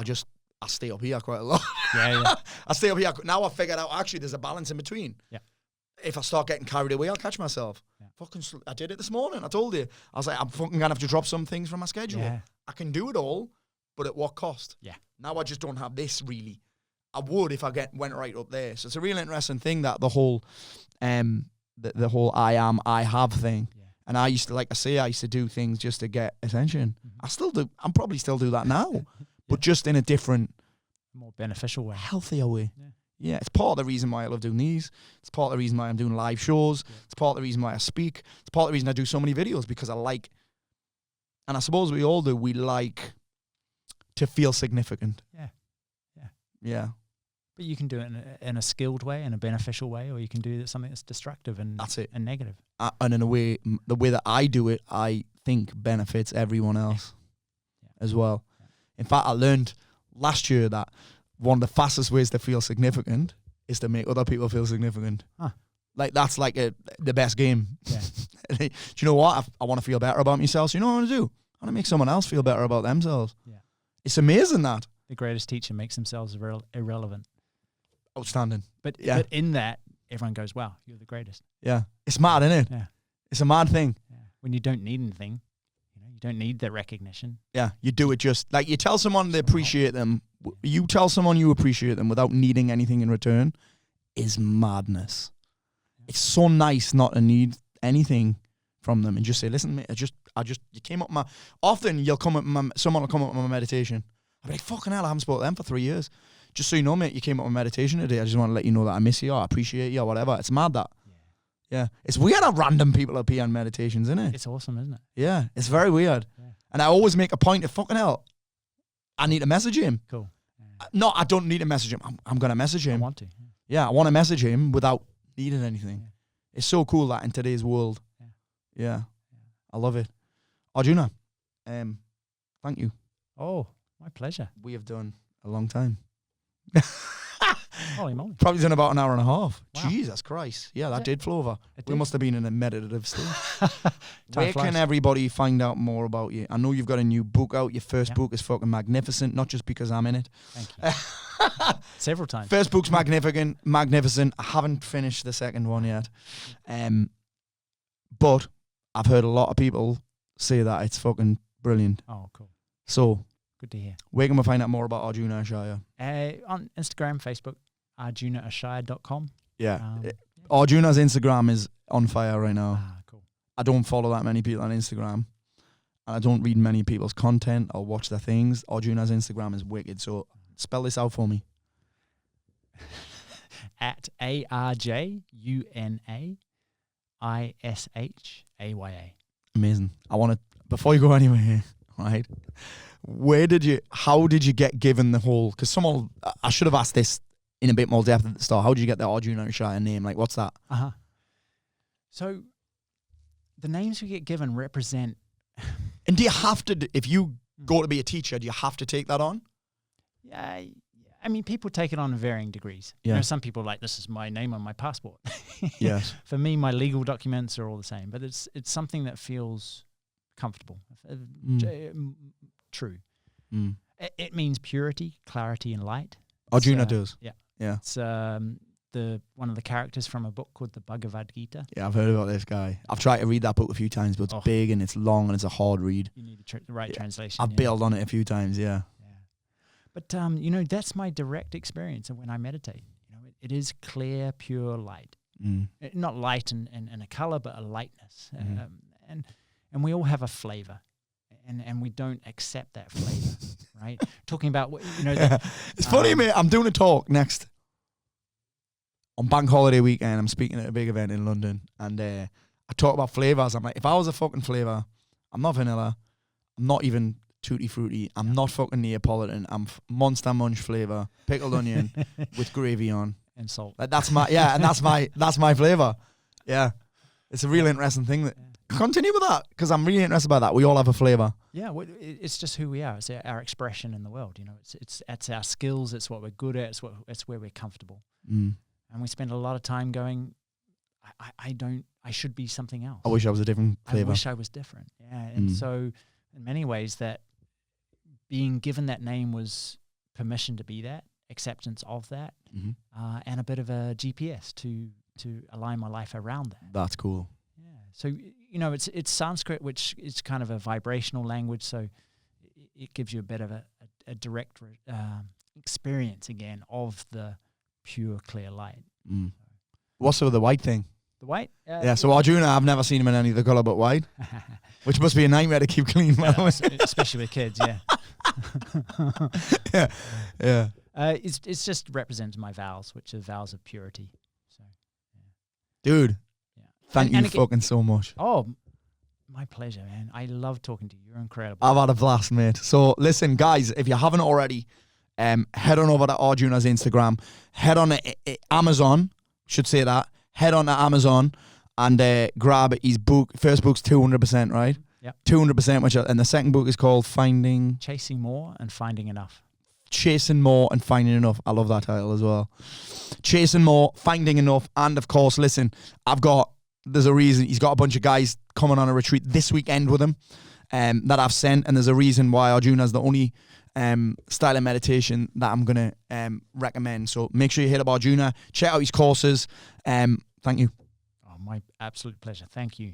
I stay up here quite a lot. Yeah. I stay up here. Now I've figured out actually there's a balance in between. Yeah. If I start getting carried away, I'll catch myself. Yeah. I did it this morning. I told you. I was like, I'm fucking going to have to drop some things from my schedule. Yeah. I can do it all, but at what cost? Yeah. Now I just don't have this really. I would if I went right up there. So it's a real interesting thing that the whole, the whole I have thing. Yeah. And I used to, like I say, I used to do things just to get attention. I still do. I'm probably still do that now. But just in a different, more beneficial way, healthier way. Yeah, it's part of the reason why I love doing these. It's part of the reason why I'm doing live shows. Yeah. It's part of the reason why I speak. It's part of the reason I do so many videos, because I like, and I suppose we all do, we like to feel significant. Yeah. But you can do it in a skilled way, in a beneficial way, or you can do something that's destructive and that's it, and negative. And in a way, the way that I do it, I think benefits everyone else as well. In fact, I learned last year that one of the fastest ways to feel significant is to make other people feel significant. Like that's like the best game. Yeah. Do you know what? I want to feel better about myself. So you know what I want to do? I want to make someone else feel better about themselves. Yeah. It's amazing that. The greatest teacher makes themselves irrelevant. Outstanding. But in that, everyone goes, wow, you're the greatest. Yeah. It's mad, isn't it? Yeah. It's a mad thing. Yeah. When you don't need anything. You don't need the recognition. Yeah, you do it just like you tell someone they appreciate them. You tell someone you appreciate them without needing anything in return is madness. It's so nice not to need anything from them and just say, listen, mate, you came up my, often someone will come up with my meditation. I'll be like, fucking hell, I haven't spoken to them for 3 years. Just so you know, mate, you came up with meditation today. I just want to let you know that I miss you or I appreciate you or whatever. It's mad that. Yeah, it's weird how random people appear on meditations, isn't it? It's awesome, isn't it? Yeah, it's very weird. Yeah. And I always make a point of fucking hell, I need to message him. Cool. Yeah. No, I don't need to message him. I'm going to message him. I want to. Yeah, I want to message him without needing anything. Yeah. It's so cool that in today's world. Yeah. I love it. Arjuna, thank you. Oh, my pleasure. We have done a long time. Holy moly. Probably done about an hour and a half. Wow. Jesus Christ. Yeah, that did flow over. We must have been in a meditative state. Where flies. can everybody find out more about you? I know you've got a new book out. Your first book is fucking magnificent, not just because I'm in it. Thank you. Several times. First book's magnificent. I haven't finished the second one yet. But I've heard a lot of people say that it's fucking brilliant. Oh, cool. So, good to hear. Where can we find out more about Arjuna Ishaya? On Instagram, Facebook, arjunaishaya.com. Yeah. Arjuna's Instagram is on fire right now. Cool. I don't follow that many people on Instagram. And I don't read many people's content or watch their things. Arjuna's Instagram is wicked. So spell this out for me. at ARJUNAISHAYA. Amazing. I want to, before you go anywhere here, right? How did you get given the whole, because I should have asked this in a bit more depth at the start. How did you get the Arjuna Ishaya name? Like, what's that? So the names we get given represent. And do you have to, if you go to be a teacher, do you have to take that on? Yeah. I mean, people take it on in varying degrees. Yeah. You know, some people are like, this is my name on my passport. Yes. For me, my legal documents are all the same, but it's something that feels comfortable, true. It means purity, clarity, and light. Arjuna does. Yeah. Yeah. It's one of the characters from a book called the Bhagavad Gita. Yeah, I've heard about this guy. I've tried to read that book a few times, but it's big and it's long and it's a hard read. You need the right translation. I've bailed on it a few times, yeah. But, that's my direct experience when I meditate. You know, it is clear, pure light. Not light in a color, but a lightness. And we all have a flavor. And we don't accept that flavor, right? Talking about, it's funny, mate. I'm doing a talk next on Bank Holiday weekend. I'm speaking at a big event in London, and I talk about flavors. I'm like, if I was a fucking flavor, I'm not vanilla. I'm not even tutti frutti. I'm not fucking Neapolitan. I'm Monster Munch flavor, pickled onion with gravy on and salt. That's my that's my flavor. Yeah, it's a real interesting thing that. Continue with that, because I'm really interested by that. We all have a flavor. Yeah, it's just who we are. It's our expression in the world. You know, it's our skills. It's what we're good at. It's where we're comfortable. And we spend a lot of time going, I should be something else. I wish I was a different flavor. I wish I was different. Yeah, and so in many ways, that being given that name was permission to be that, acceptance of that, and a bit of a GPS to align my life around that. That's cool. So, it's Sanskrit, which is kind of a vibrational language, so it gives you a bit of a direct experience, again, of the pure, clear light. What's with the white thing? The white? So Arjuna, I've never seen him in any other colour but white, which must be a nightmare to keep clean, by the way. Especially with kids, yeah. Yeah. It's just represents my vows, which are vows of purity. So, Dude. Thank you fucking so much. Oh, my pleasure, man. I love talking to you. You're incredible. I've had a blast, mate. So listen, guys, if you haven't already, head on over to Arjuna's Instagram. Head on to Amazon. Should say that. Head on to Amazon and grab his book. First book's 200%, right? Yep. 200%, and the second book is called Chasing More and Finding Enough. Chasing More and Finding Enough. I love that title as well. Chasing More, Finding Enough, and of course, listen, there's a reason he's got a bunch of guys coming on a retreat this weekend with him that I've sent, and there's a reason why Arjuna's the only style of meditation that I'm going to recommend. So make sure you hit up Arjuna, check out his courses. Thank you. Oh, my absolute pleasure. Thank you.